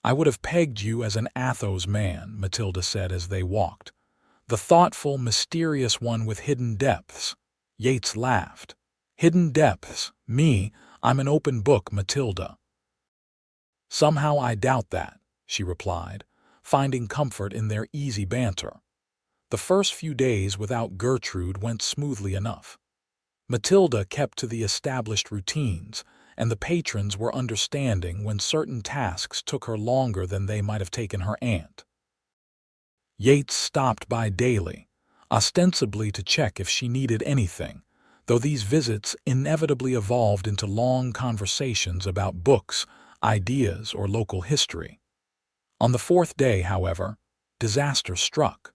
"I would have pegged you as an Athos man," Matilda said as they walked. "The thoughtful, mysterious one with hidden depths." Yates laughed. "Hidden depths? Me? I'm an open book, Matilda." "Somehow I doubt that," she replied, finding comfort in their easy banter. The first few days without Gertrude went smoothly enough. Matilda kept to the established routines, and the patrons were understanding when certain tasks took her longer than they might have taken her aunt. Yates stopped by daily, ostensibly to check if she needed anything, though these visits inevitably evolved into long conversations about books, ideas, or local history. On the fourth day, however, disaster struck.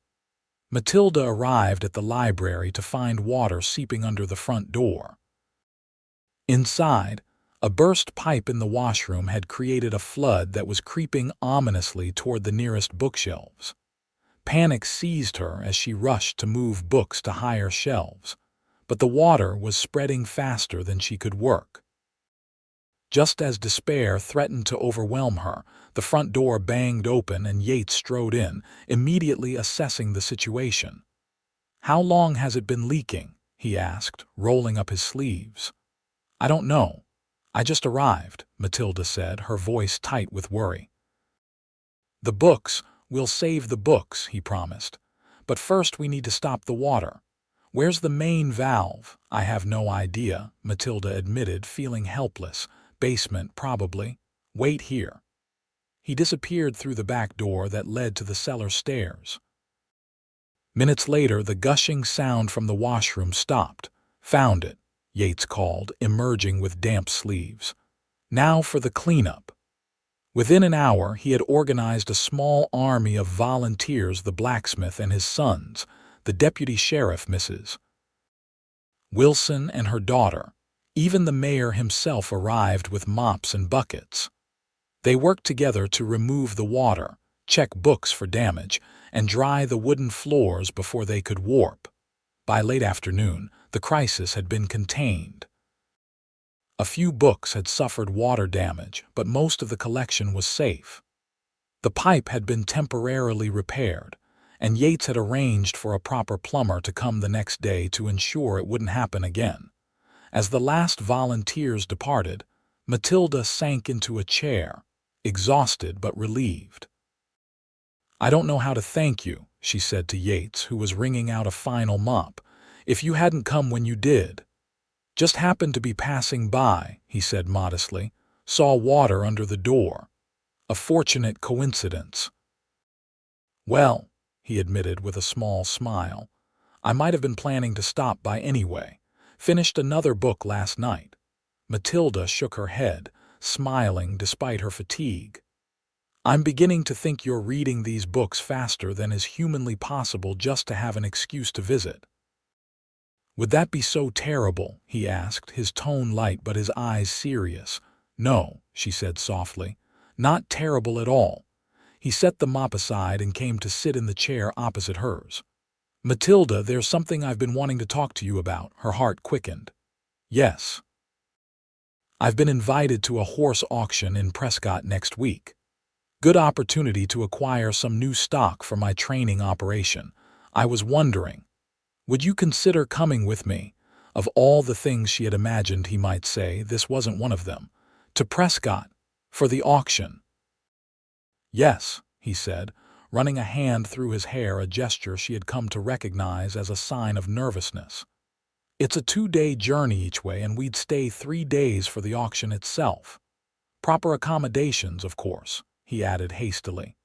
Matilda arrived at the library to find water seeping under the front door. Inside, a burst pipe in the washroom had created a flood that was creeping ominously toward the nearest bookshelves. Panic seized her as she rushed to move books to higher shelves, but the water was spreading faster than she could work. Just as despair threatened to overwhelm her, the front door banged open and Yates strode in, immediately assessing the situation. "How long has it been leaking?" he asked, rolling up his sleeves. "I don't know. I just arrived," Matilda said, her voice tight with worry. "The books, we'll save the books," he promised. "But first we need to stop the water. Where's the main valve?" "I have no idea," Matilda admitted, feeling helpless. "Basement, probably. Wait here." He disappeared through the back door that led to the cellar stairs. Minutes later, the gushing sound from the washroom stopped. "Found it," Yates called, emerging with damp sleeves. "Now for the cleanup." Within an hour, he had organized a small army of volunteers, the blacksmith and his sons, the deputy sheriff, Mrs. Wilson, and her daughter. Even the mayor himself arrived with mops and buckets. They worked together to remove the water, check books for damage, and dry the wooden floors before they could warp. By late afternoon, the crisis had been contained. A few books had suffered water damage, but most of the collection was safe. The pipe had been temporarily repaired, and Yates had arranged for a proper plumber to come the next day to ensure it wouldn't happen again. As the last volunteers departed, Matilda sank into a chair, exhausted but relieved. "I don't know how to thank you," she said to Yates, who was wringing out a final mop. "If you hadn't come when you did." "Just happened to be passing by," he said modestly. "Saw water under the door. A fortunate coincidence." "Well," he admitted with a small smile, "I might have been planning to stop by anyway. Finished another book last night." Matilda shook her head, smiling despite her fatigue. "I'm beginning to think you're reading these books faster than is humanly possible just to have an excuse to visit." "Would that be so terrible?" he asked, his tone light but his eyes serious. "No," she said softly. "Not terrible at all." He set the mop aside and came to sit in the chair opposite hers. "Matilda, there's something I've been wanting to talk to you about." Her heart quickened. "Yes." "I've been invited to a horse auction in Prescott next week. Good opportunity to acquire some new stock for my training operation. I was wondering, would you consider coming with me?" Of all the things she had imagined he might say, this wasn't one of them. "To Prescott, for the auction." "Yes," he said, running a hand through his hair, a gesture she had come to recognize as a sign of nervousness. "It's a 2-day journey each way, and we'd stay 3 days for the auction itself. Proper accommodations, of course," he added hastily.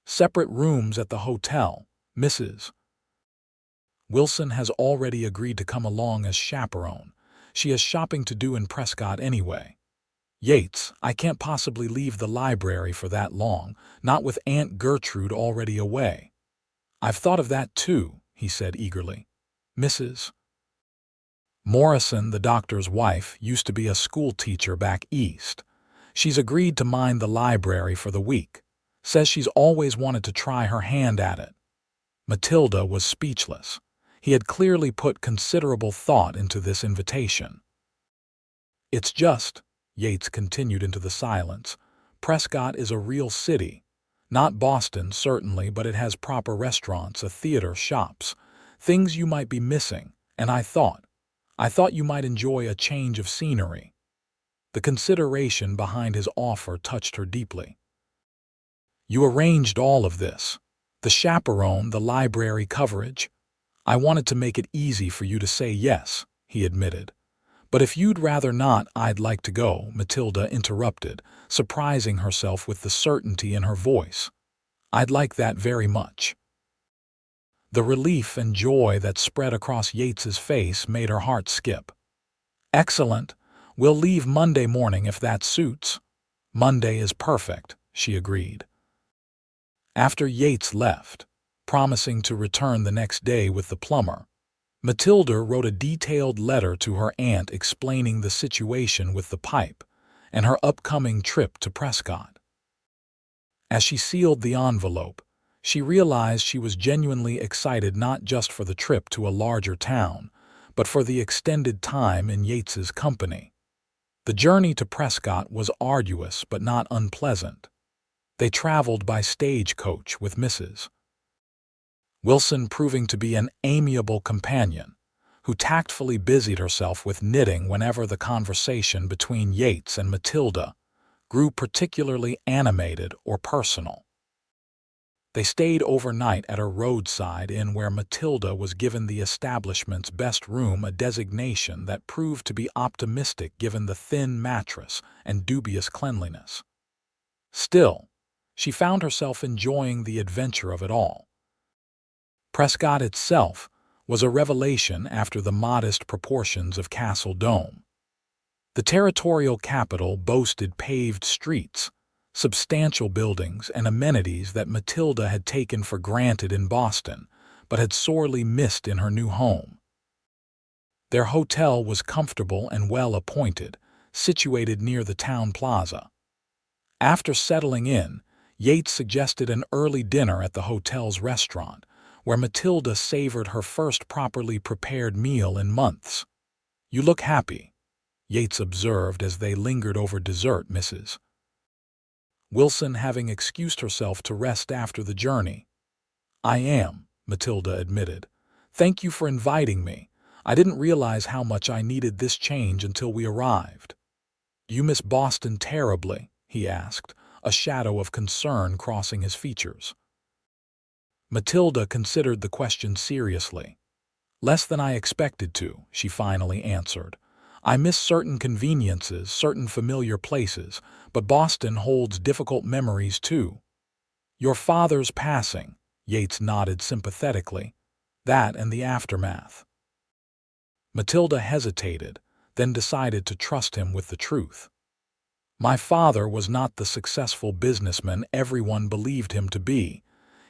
"Separate rooms at the hotel. Mrs. Wilson has already agreed to come along as chaperone. She has shopping to do in Prescott anyway. Yates, I can't possibly leave the library for that long, not with Aunt Gertrude already away." "I've thought of that too," he said eagerly. "Mrs. Morrison, the doctor's wife, used to be a school teacher back east. She's agreed to mind the library for the week. Says she's always wanted to try her hand at it." Matilda was speechless. He had clearly put considerable thought into this invitation. "It's just," Yates continued into the silence, "Prescott is a real city. Not Boston, certainly, but it has proper restaurants, a theater, shops, things you might be missing, and I thought you might enjoy a change of scenery." The consideration behind his offer touched her deeply. "You arranged all of this? The chaperone, the library coverage?" "I wanted to make it easy for you to say yes," he admitted. "But if you'd rather not, I'd like to go," Matilda interrupted, surprising herself with the certainty in her voice. "I'd like that very much." The relief and joy that spread across Yates's face made her heart skip. "Excellent. We'll leave Monday morning if that suits." "Monday is perfect," she agreed. After Yates left, promising to return the next day with the plumber, Matilda wrote a detailed letter to her aunt explaining the situation with the pipe and her upcoming trip to Prescott. As she sealed the envelope, she realized she was genuinely excited not just for the trip to a larger town, but for the extended time in Yates's company. The journey to Prescott was arduous but not unpleasant. They traveled by stagecoach with Mrs. Wilson proving to be an amiable companion, who tactfully busied herself with knitting whenever the conversation between Yates and Matilda grew particularly animated or personal. They stayed overnight at a roadside inn where Matilda was given the establishment's best room, a designation that proved to be optimistic given the thin mattress and dubious cleanliness. Still, she found herself enjoying the adventure of it all. Prescott itself was a revelation after the modest proportions of Castle Dome. The territorial capital boasted paved streets, substantial buildings, and amenities that Matilda had taken for granted in Boston, but had sorely missed in her new home. Their hotel was comfortable and well appointed, situated near the town plaza. After settling in, Yates suggested an early dinner at the hotel's restaurant, where Matilda savored her first properly prepared meal in months. "You look happy," Yates observed as they lingered over dessert, Mrs. Wilson having excused herself to rest after the journey. "I am," Matilda admitted. "Thank you for inviting me. I didn't realize how much I needed this change until we arrived." "You miss Boston terribly?" he asked, a shadow of concern crossing his features. Matilda considered the question seriously. "Less than I expected to," she finally answered. "I miss certain conveniences, certain familiar places, but Boston holds difficult memories too." "Your father's passing," Yates nodded sympathetically. "That and the aftermath." Matilda hesitated, then decided to trust him with the truth. "My father was not the successful businessman everyone believed him to be.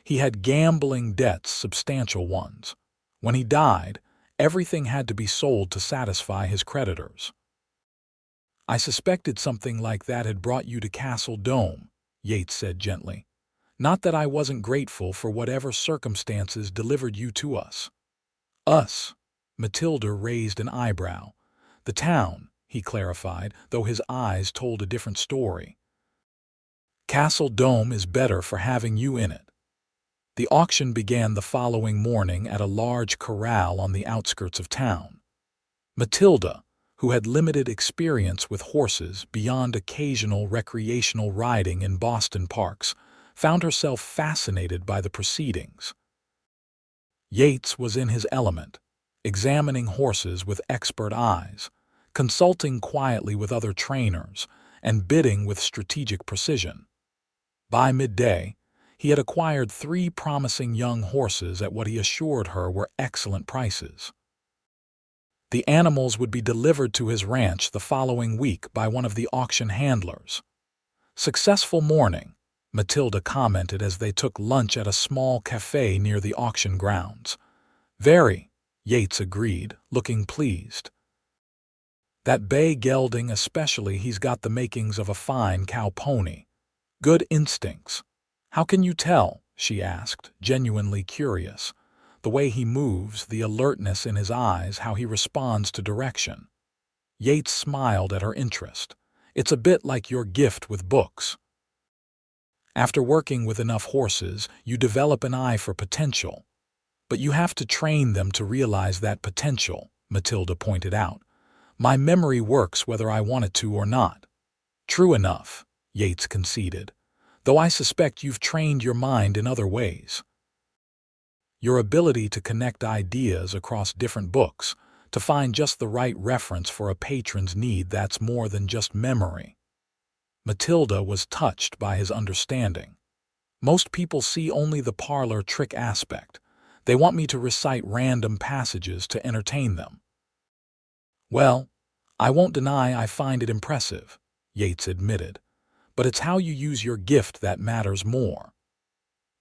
He had gambling debts, substantial ones. When he died, everything had to be sold to satisfy his creditors." "I suspected something like that had brought you to Castle Dome," Yates said gently. "Not that I wasn't grateful for whatever circumstances delivered you to us." "Us?" Matilda raised an eyebrow. "The town," he clarified, though his eyes told a different story. "Castle Dome is better for having you in it." The auction began the following morning at a large corral on the outskirts of town. Matilda, who had limited experience with horses beyond occasional recreational riding in Boston parks, found herself fascinated by the proceedings. Yates was in his element, examining horses with expert eyes, consulting quietly with other trainers, and bidding with strategic precision. By midday, he had acquired 3 promising young horses at what he assured her were excellent prices. The animals would be delivered to his ranch the following week by one of the auction handlers. "Successful morning," Matilda commented as they took lunch at a small cafe near the auction grounds. "Very," Yates agreed, looking pleased. "That bay gelding especially, he's got the makings of a fine cow pony. Good instincts." "How can you tell?" she asked, genuinely curious. "The way he moves, the alertness in his eyes, how he responds to direction." Yates smiled at her interest. "It's a bit like your gift with books. After working with enough horses, you develop an eye for potential. But you have to train them to realize that potential," Matilda pointed out. "My memory works whether I want it to or not." "True enough," Yates conceded, "though I suspect you've trained your mind in other ways. Your ability to connect ideas across different books, to find just the right reference for a patron's need, that's more than just memory." Matilda was touched by his understanding. "Most people see only the parlor trick aspect. They want me to recite random passages to entertain them." "Well, I won't deny I find it impressive," Yates admitted. "But it's how you use your gift that matters more."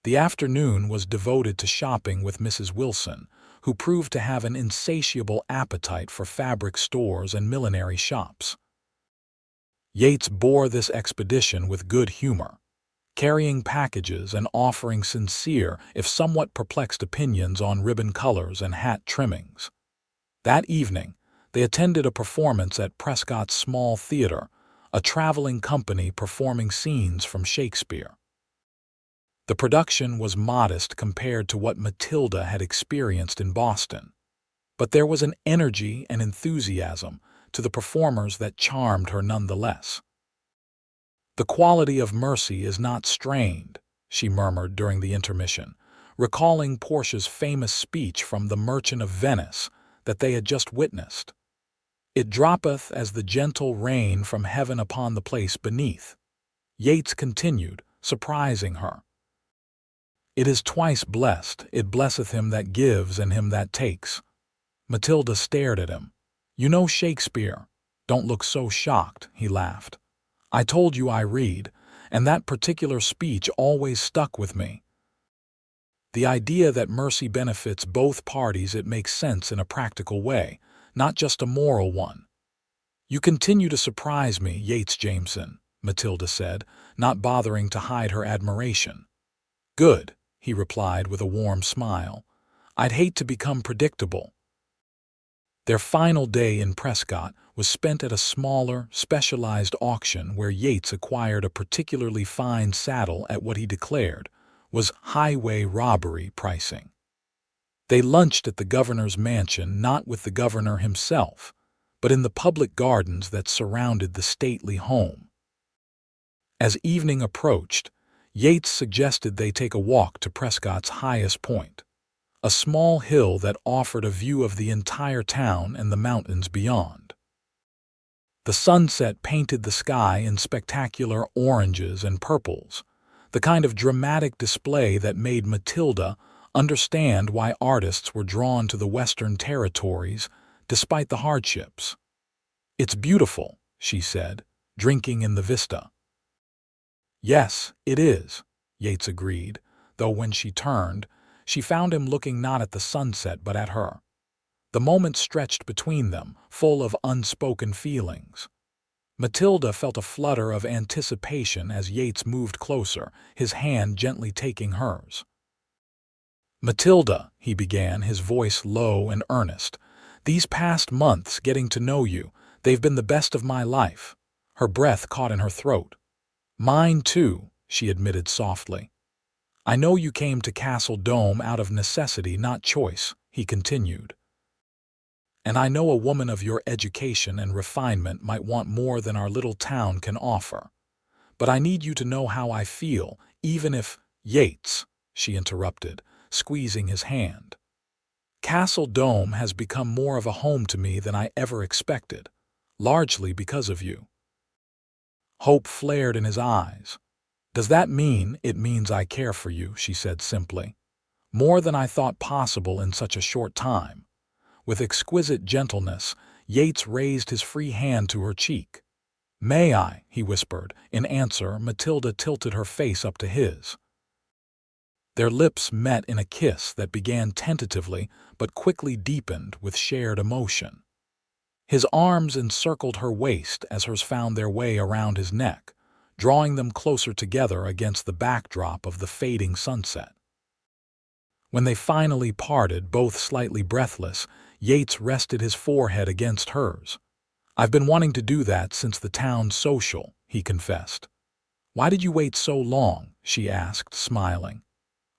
The afternoon was devoted to shopping with Mrs. Wilson, who proved to have an insatiable appetite for fabric stores and millinery shops. Yates bore this expedition with good humor, carrying packages and offering sincere, if somewhat perplexed opinions on ribbon colors and hat trimmings. That evening, they attended a performance at Prescott's Small Theater, a traveling company performing scenes from Shakespeare. The production was modest compared to what Matilda had experienced in Boston, but there was an energy and enthusiasm to the performers that charmed her nonetheless. "The quality of mercy is not strained," she murmured during the intermission, recalling Portia's famous speech from The Merchant of Venice that they had just witnessed. "It droppeth as the gentle rain from heaven upon the place beneath," Yates continued, surprising her. "It is twice blessed, it blesseth him that gives and him that takes." Matilda stared at him. "You know Shakespeare. Don't look so shocked," he laughed. "I told you I read, and that particular speech always stuck with me. The idea that mercy benefits both parties, it makes sense in a practical way, not just a moral one." "You continue to surprise me, Yates Jameson," Matilda said, not bothering to hide her admiration. "Good," he replied with a warm smile. "I'd hate to become predictable." Their final day in Prescott was spent at a smaller, specialized auction where Yates acquired a particularly fine saddle at what he declared was highway robbery pricing. They lunched at the governor's mansion, not with the governor himself, but in the public gardens that surrounded the stately home. As evening approached, Yates suggested they take a walk to Prescott's highest point, a small hill that offered a view of the entire town and the mountains beyond. The sunset painted the sky in spectacular oranges and purples, the kind of dramatic display that made Matilda understand why artists were drawn to the Western territories despite the hardships. "It's beautiful," she said, drinking in the vista. "Yes, it is," Yates agreed, though when she turned, she found him looking not at the sunset but at her. The moment stretched between them, full of unspoken feelings. Matilda felt a flutter of anticipation as Yates moved closer, his hand gently taking hers. "Matilda," he began, his voice low and earnest, "these past months getting to know you, they've been the best of my life." Her breath caught in her throat. "Mine too," she admitted softly. "I know you came to Castle Dome out of necessity, not choice," he continued. "And I know a woman of your education and refinement might want more than our little town can offer. But I need you to know how I feel, even if—" "Yates," she interrupted, squeezing his hand. "Castle Dome has become more of a home to me than I ever expected, largely because of you." Hope flared in his eyes. "Does that mean—" "It means I care for you," she said simply. "More than I thought possible in such a short time." With exquisite gentleness, Yates raised his free hand to her cheek. "May I?" he whispered. In answer, Matilda tilted her face up to his. Their lips met in a kiss that began tentatively but quickly deepened with shared emotion. His arms encircled her waist as hers found their way around his neck, drawing them closer together against the backdrop of the fading sunset. When they finally parted, both slightly breathless, Yates rested his forehead against hers. "I've been wanting to do that since the town social," he confessed. "Why did you wait so long?" she asked, smiling.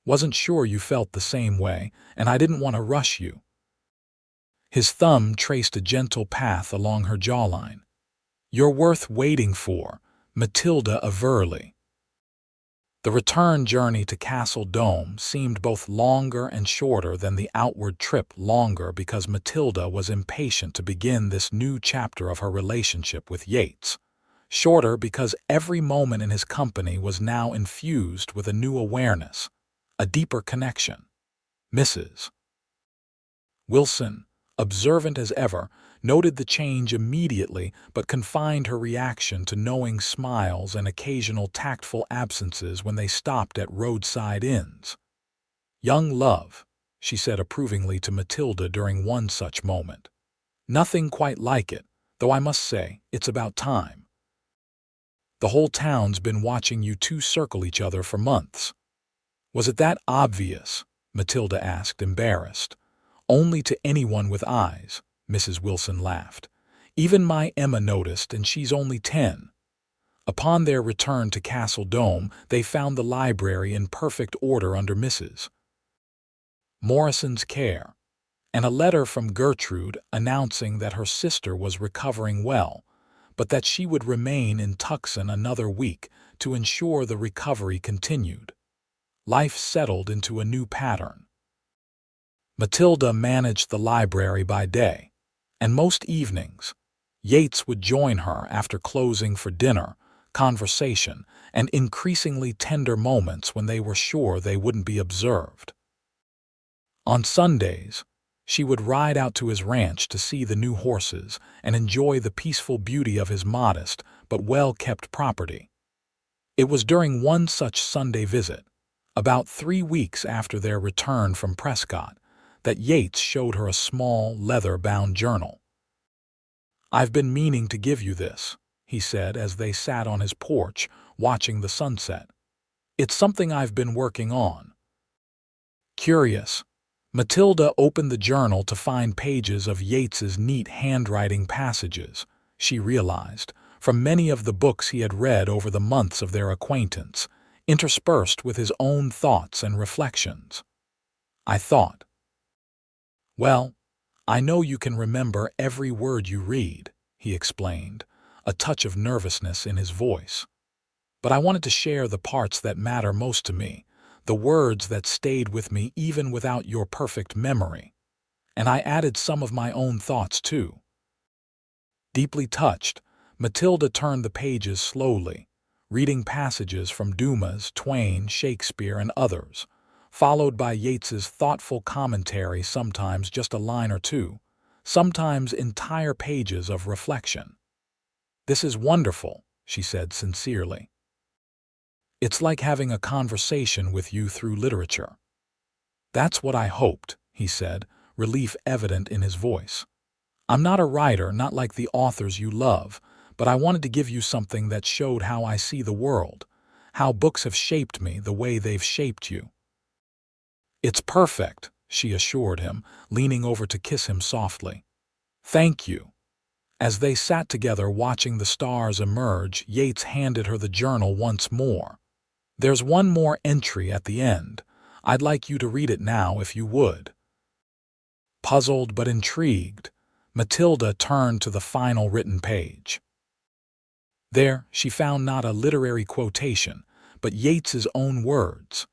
"Wasn't sure you felt the same way, and I didn't want to rush you." His thumb traced a gentle path along her jawline. "You're worth waiting for, Matilda Averley." The return journey to Castle Dome seemed both longer and shorter than the outward trip, longer because Matilda was impatient to begin this new chapter of her relationship with Yates, shorter because every moment in his company was now infused with a new awareness, a deeper connection. Mrs. Wilson, observant as ever, noted the change immediately but confined her reaction to knowing smiles and occasional tactful absences when they stopped at roadside inns. "Young love," she said approvingly to Matilda during one such moment. "Nothing quite like it, though I must say, it's about time. The whole town's been watching you two circle each other for months." "Was it that obvious?" Matilda asked, embarrassed. "Only to anyone with eyes," Mrs. Wilson laughed. "Even my Emma noticed, and she's only 10. Upon their return to Castle Dome, they found the library in perfect order under Mrs. Morrison's care, and a letter from Gertrude announcing that her sister was recovering well, but that she would remain in Tucson another week to ensure the recovery continued. Life settled into a new pattern. Matilda managed the library by day, and most evenings, Yates would join her after closing for dinner, conversation, and increasingly tender moments when they were sure they wouldn't be observed. On Sundays, she would ride out to his ranch to see the new horses and enjoy the peaceful beauty of his modest but well-kept property. It was during one such Sunday visit, about 3 weeks after their return from Prescott, that Yates showed her a small, leather-bound journal. "I've been meaning to give you this," he said as they sat on his porch watching the sunset. "It's something I've been working on." Curious, Matilda opened the journal to find pages of Yates's neat handwriting passages, she realized, from many of the books he had read over the months of their acquaintance, interspersed with his own thoughts and reflections. "I thought, well, I know you can remember every word you read," he explained, a touch of nervousness in his voice. "But I wanted to share the parts that matter most to me, the words that stayed with me even without your perfect memory. And I added some of my own thoughts, too." Deeply touched, Matilda turned the pages slowly, reading passages from Dumas, Twain, Shakespeare, and others, followed by Yates's thoughtful commentary, sometimes just a line or two, sometimes entire pages of reflection. "This is wonderful," she said sincerely. "It's like having a conversation with you through literature." "That's what I hoped," he said, relief evident in his voice. "I'm not a writer, not like the authors you love, but I wanted to give you something that showed how I see the world, how books have shaped me the way they've shaped you." "It's perfect," she assured him, leaning over to kiss him softly. "Thank you." As they sat together watching the stars emerge, Yates handed her the journal once more. "There's one more entry at the end. I'd like you to read it now if you would." Puzzled but intrigued, Matilda turned to the final written page. There she found not a literary quotation, but Yates's own words.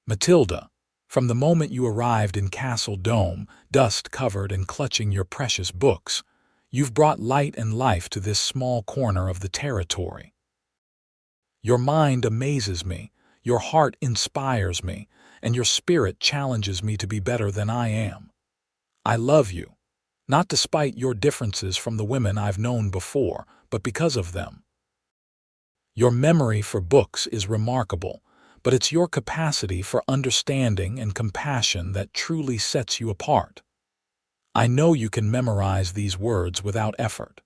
"Matilda, from the moment you arrived in Castle Dome, dust-covered and clutching your precious books, you've brought light and life to this small corner of the territory. Your mind amazes me, your heart inspires me, and your spirit challenges me to be better than I am. I love you, not despite your differences from the women I've known before, but because of them. Your memory for books is remarkable, but it's your capacity for understanding and compassion that truly sets you apart. I know you can memorize these words without effort.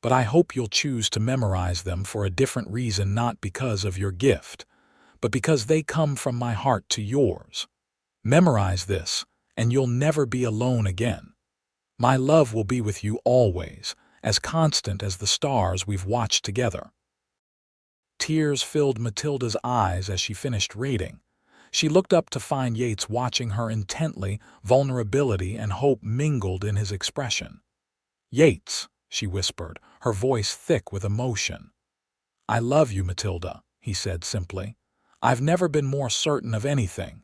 But I hope you'll choose to memorize them for a different reason, not because of your gift, but because they come from my heart to yours. Memorize this, and you'll never be alone again. My love will be with you always, as constant as the stars we've watched together." Tears filled Matilda's eyes as she finished reading. She looked up to find Yates watching her intently, vulnerability and hope mingled in his expression. "Yates," she whispered, her voice thick with emotion. "I love you, Matilda," he said simply. "I've never been more certain of anything."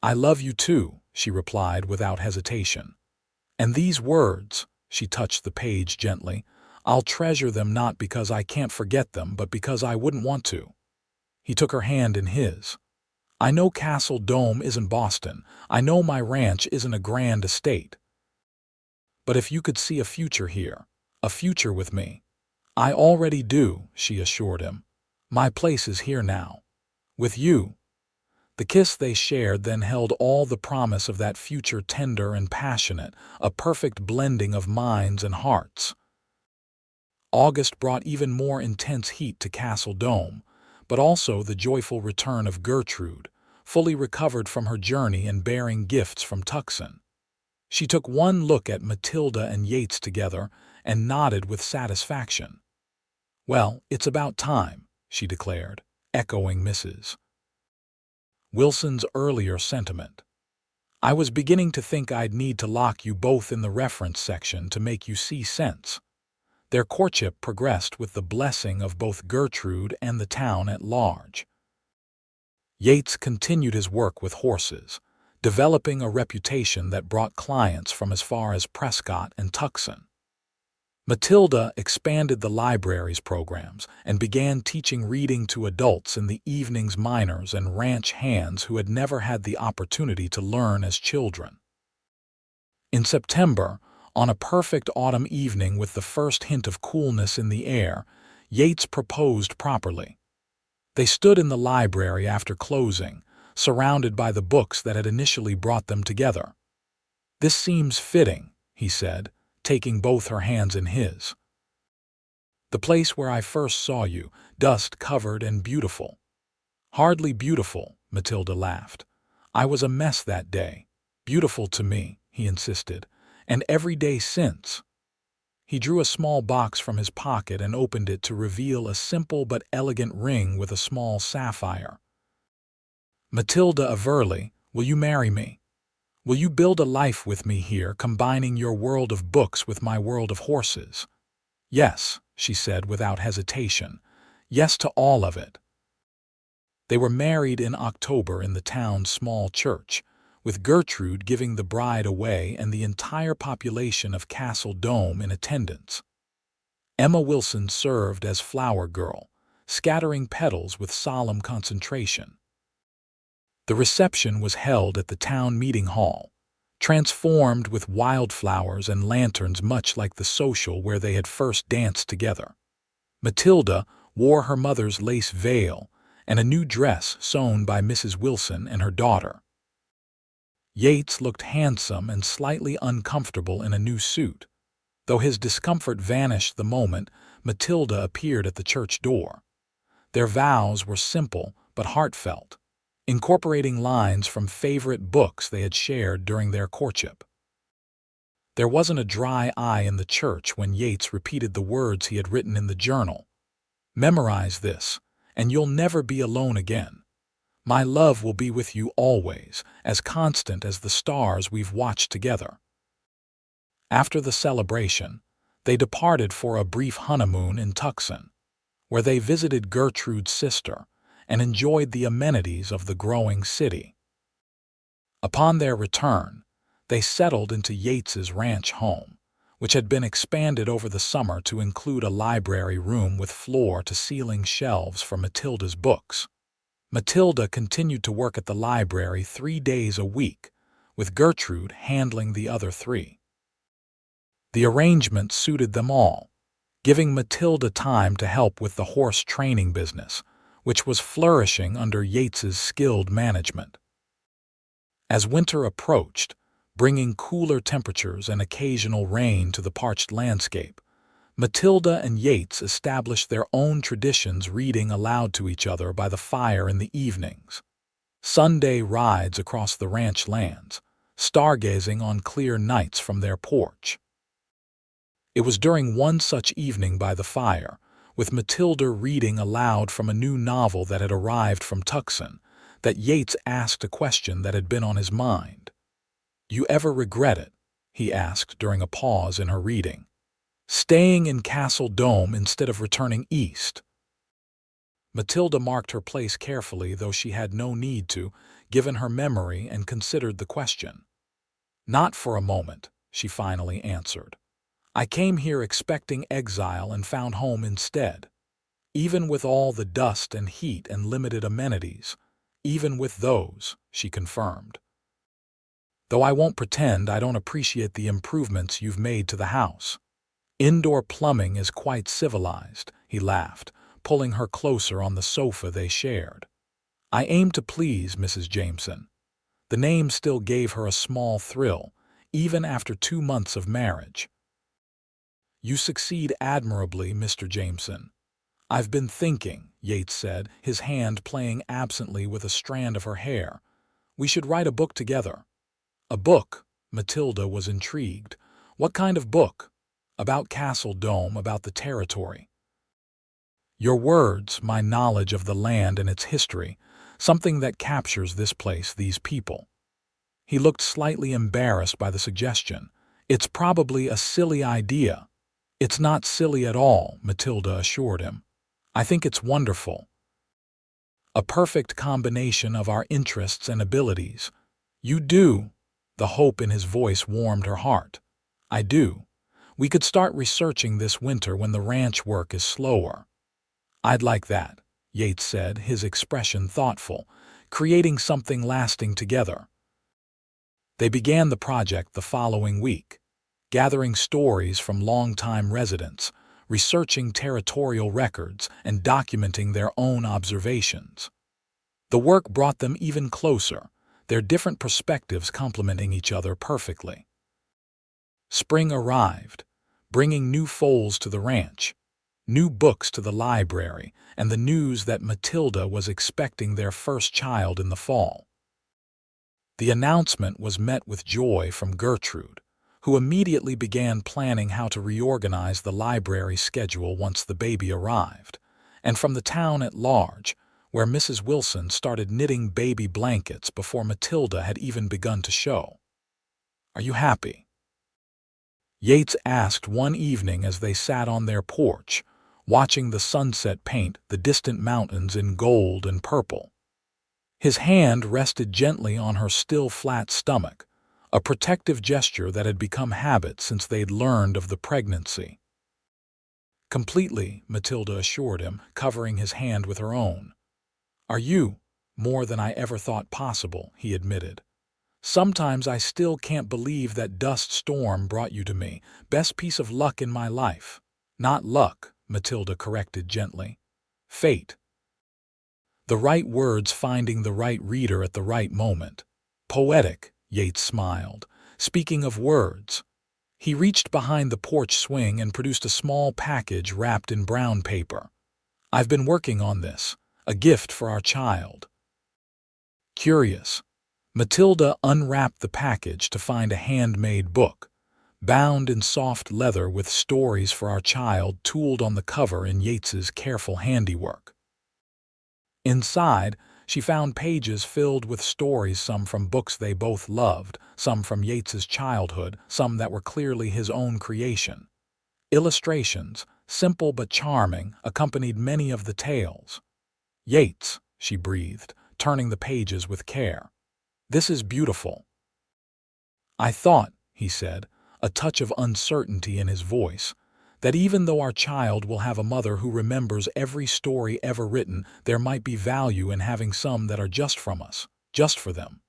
"I love you too," she replied without hesitation. "And these words," she touched the page gently, "I'll treasure them not because I can't forget them, but because I wouldn't want to." He took her hand in his. I know Castle Dome isn't Boston. I know my ranch isn't a grand estate. But if you could see a future here, a future with me. I already do, she assured him. My place is here now. With you. The kiss they shared then held all the promise of that future, tender and passionate, a perfect blending of minds and hearts. August brought even more intense heat to Castle Dome, but also the joyful return of Gertrude, fully recovered from her journey and bearing gifts from Tucson. She took one look at Matilda and Yates together and nodded with satisfaction. "Well, it's about time," she declared, echoing Mrs. Wilson's earlier sentiment. "I was beginning to think I'd need to lock you both in the reference section to make you see sense." Their courtship progressed with the blessing of both Gertrude and the town at large. Yates continued his work with horses, developing a reputation that brought clients from as far as Prescott and Tucson. Matilda expanded the library's programs and began teaching reading to adults in the evenings, miners and ranch hands who had never had the opportunity to learn as children. In September, on a perfect autumn evening with the first hint of coolness in the air, Yates proposed properly. They stood in the library after closing, surrounded by the books that had initially brought them together. "This seems fitting," he said, taking both her hands in his. "The place where I first saw you, dust-covered and beautiful." "Hardly beautiful," Matilda laughed. "I was a mess that day. Beautiful to me," he insisted, "and every day since." He drew a small box from his pocket and opened it to reveal a simple but elegant ring with a small sapphire. "Matilda Averley, will you marry me? Will you build a life with me here, combining your world of books with my world of horses?" "Yes," she said without hesitation. "Yes to all of it." They were married in October in the town's small church, with Gertrude giving the bride away and the entire population of Castle Dome in attendance. Emma Wilson served as flower girl, scattering petals with solemn concentration. The reception was held at the town meeting hall, transformed with wildflowers and lanterns much like the social where they had first danced together. Matilda wore her mother's lace veil and a new dress sewn by Mrs. Wilson and her daughter. Yates looked handsome and slightly uncomfortable in a new suit. Though his discomfort vanished the moment Matilda appeared at the church door. Their vows were simple but heartfelt, incorporating lines from favorite books they had shared during their courtship. There wasn't a dry eye in the church when Yates repeated the words he had written in the journal. "Memorize this, and you'll never be alone again. My love will be with you always, as constant as the stars we've watched together." After the celebration, they departed for a brief honeymoon in Tucson, where they visited Gertrude's sister and enjoyed the amenities of the growing city. Upon their return, they settled into Yates's ranch home, which had been expanded over the summer to include a library room with floor-to-ceiling shelves for Matilda's books. Matilda continued to work at the library 3 days a week, with Gertrude handling the other 3. The arrangement suited them all, giving Matilda time to help with the horse training business, which was flourishing under Yates's skilled management. As winter approached, bringing cooler temperatures and occasional rain to the parched landscape, Matilda and Yates established their own traditions, reading aloud to each other by the fire in the evenings. Sunday rides across the ranch lands, stargazing on clear nights from their porch. It was during one such evening by the fire, with Matilda reading aloud from a new novel that had arrived from Tucson, that Yates asked a question that had been on his mind. "You ever regret it?" he asked during a pause in her reading. "Staying in Castle Dome instead of returning east?" Matilda marked her place carefully, though she had no need to, given her memory, and considered the question. "Not for a moment," she finally answered. "I came here expecting exile and found home instead. Even with all the dust and heat and limited amenities, Even with those, she confirmed. Though I won't pretend I don't appreciate the improvements you've made to the house. Indoor plumbing is quite civilized, he laughed, pulling her closer on the sofa they shared. I aim to please Mrs. Jameson. The name still gave her a small thrill, even after 2 months of marriage. You succeed admirably, Mr. Jameson. I've been thinking, Yates said, his hand playing absently with a strand of her hair. We should write a book together. A book? Matilda was intrigued. What kind of book? About Castle Dome, about the territory. Your words, my knowledge of the land and its history, something that captures this place, these people. He looked slightly embarrassed by the suggestion. It's probably a silly idea. It's not silly at all, Matilda assured him. I think it's wonderful. A perfect combination of our interests and abilities. You do. The hope in his voice warmed her heart. I do. We could start researching this winter when the ranch work is slower. I'd like that, Yates said, his expression thoughtful, creating something lasting together. They began the project the following week, gathering stories from longtime residents, researching territorial records, and documenting their own observations. The work brought them even closer, their different perspectives complementing each other perfectly. Spring arrived, bringing new foals to the ranch, new books to the library, and the news that Matilda was expecting their first child in the fall. The announcement was met with joy from Gertrude, who immediately began planning how to reorganize the library schedule once the baby arrived, and from the town at large, where Mrs. Wilson started knitting baby blankets before Matilda had even begun to show. Are you happy? Yates asked one evening as they sat on their porch, watching the sunset paint the distant mountains in gold and purple. His hand rested gently on her still flat stomach, a protective gesture that had become habit since they'd learned of the pregnancy. Completely, Matilda assured him, covering his hand with her own. Are you? More than I ever thought possible, he admitted. Sometimes I still can't believe that dust storm brought you to me. Best piece of luck in my life. Not luck, Matilda corrected gently. Fate. The right words finding the right reader at the right moment. Poetic, Yates smiled. Speaking of words. He reached behind the porch swing and produced a small package wrapped in brown paper. I've been working on this. A gift for our child. Curious. Matilda unwrapped the package to find a handmade book, bound in soft leather with stories for our child tooled on the cover in Yates's careful handiwork. Inside, she found pages filled with stories, some from books they both loved, some from Yates's childhood, some that were clearly his own creation. Illustrations, simple but charming, accompanied many of the tales. Yates, she breathed, turning the pages with care. This is beautiful. I thought, he said, a touch of uncertainty in his voice, that even though our child will have a mother who remembers every story ever written, there might be value in having some that are just from us, just for them.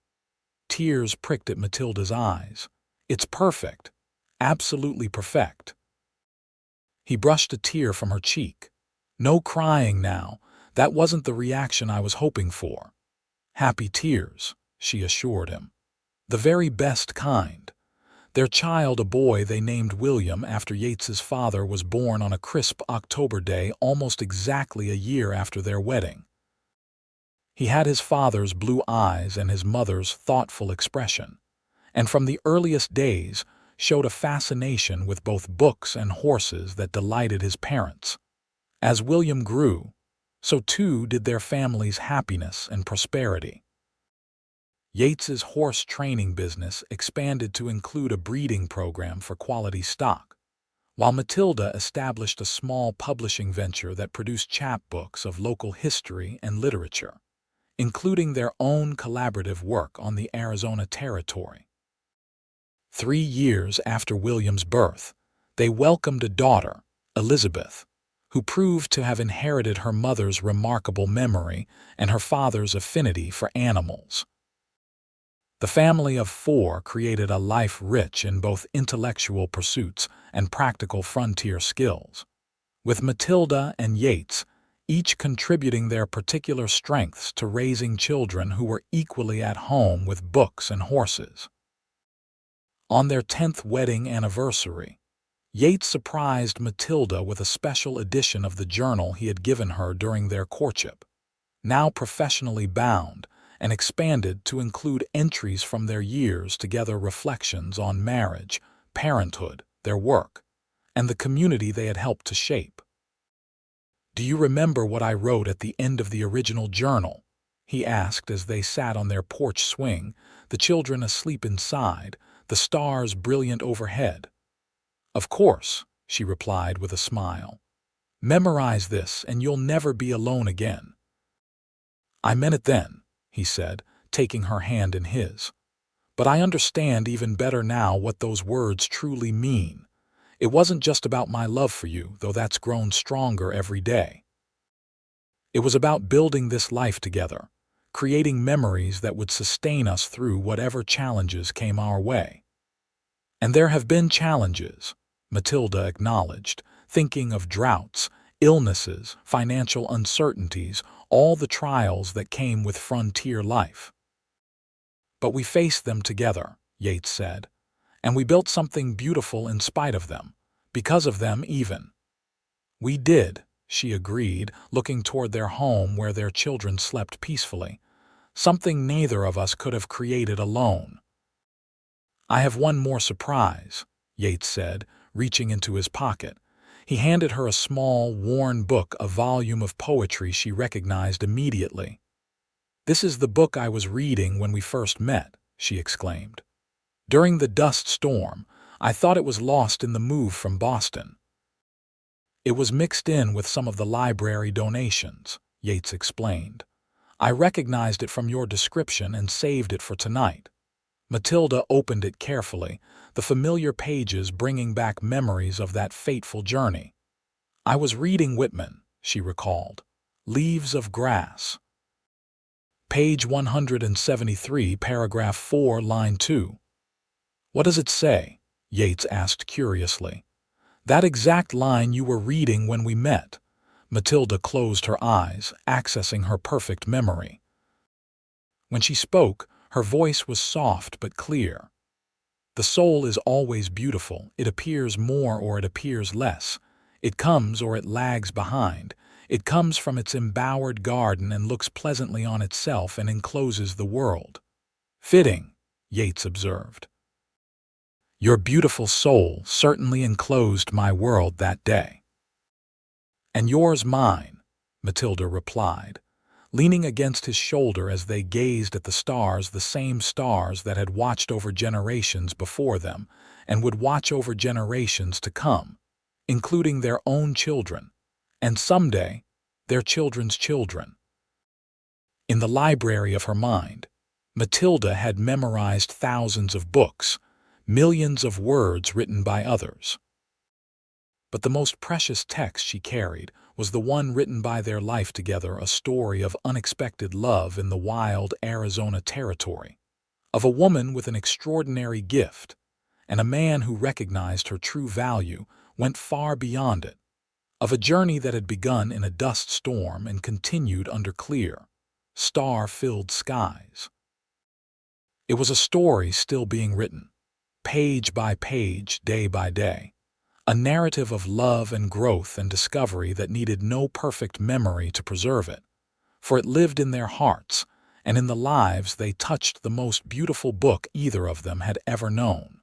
Tears pricked at Matilda's eyes. It's perfect. Absolutely perfect. He brushed a tear from her cheek. No crying now. That wasn't the reaction I was hoping for. Happy tears, she assured him. The very best kind. Their child, a boy they named William after Yates's father, was born on a crisp October day almost exactly a year after their wedding. He had his father's blue eyes and his mother's thoughtful expression, and from the earliest days showed a fascination with both books and horses that delighted his parents. As William grew, so too did their family's happiness and prosperity. Yates's horse training business expanded to include a breeding program for quality stock, while Matilda established a small publishing venture that produced chapbooks of local history and literature, including their own collaborative work on the Arizona territory. 3 years after William's birth, they welcomed a daughter, Elizabeth, who proved to have inherited her mother's remarkable memory and her father's affinity for animals. The family of 4 created a life rich in both intellectual pursuits and practical frontier skills, with Matilda and Yates each contributing their particular strengths to raising children who were equally at home with books and horses. On their 10th wedding anniversary, Yates surprised Matilda with a special edition of the journal he had given her during their courtship, now professionally bound and expanded to include entries from their years together, reflections on marriage, parenthood, their work, and the community they had helped to shape. "Do you remember what I wrote at the end of the original journal?" he asked as they sat on their porch swing, the children asleep inside, the stars brilliant overhead. "Of course," she replied with a smile. "Memorize this and you'll never be alone again." "I meant it then," he said, taking her hand in his. "But I understand even better now what those words truly mean. It wasn't just about my love for you, though that's grown stronger every day. It was about building this life together, creating memories that would sustain us through whatever challenges came our way." "And there have been challenges," Matilda acknowledged, thinking of droughts, illnesses, financial uncertainties, all the trials that came with frontier life. "But we faced them together," Yates said, "and we built something beautiful in spite of them, because of them even." "We did," she agreed, looking toward their home where their children slept peacefully, "something neither of us could have created alone." "I have one more surprise," Yates said, reaching into his pocket. He handed her a small, worn book, a volume of poetry she recognized immediately. "This is the book I was reading when we first met," she exclaimed. "During the dust storm, I thought it was lost in the move from Boston." "It was mixed in with some of the library donations," Yates explained. "I recognized it from your description and saved it for tonight." Matilda opened it carefully, the familiar pages bringing back memories of that fateful journey. "I was reading Whitman," she recalled. "Leaves of Grass." Page 173, paragraph 4, line 2. "What does it say?" Yates asked curiously. "That exact line you were reading when we met." Matilda closed her eyes, accessing her perfect memory. When she spoke, her voice was soft but clear. "The soul is always beautiful. It appears more or it appears less. It comes or it lags behind. It comes from its embowered garden and looks pleasantly on itself and encloses the world." "Fitting," Yates observed. "Your beautiful soul certainly enclosed my world that day." "And yours mine," Matilda replied, leaning against his shoulder as they gazed at the stars, the same stars that had watched over generations before them and would watch over generations to come, including their own children, and someday their children's children. In the library of her mind, Matilda had memorized thousands of books, millions of words written by others. But the most precious text she carried was the one written by their life together, a story of unexpected love in the wild Arizona territory, of a woman with an extraordinary gift, and a man who recognized her true value, went far beyond it, of a journey that had begun in a dust storm and continued under clear, star-filled skies. It was a story still being written, page by page, day by day, a narrative of love and growth and discovery that needed no perfect memory to preserve it, for it lived in their hearts and in the lives they touched, the most beautiful book either of them had ever known.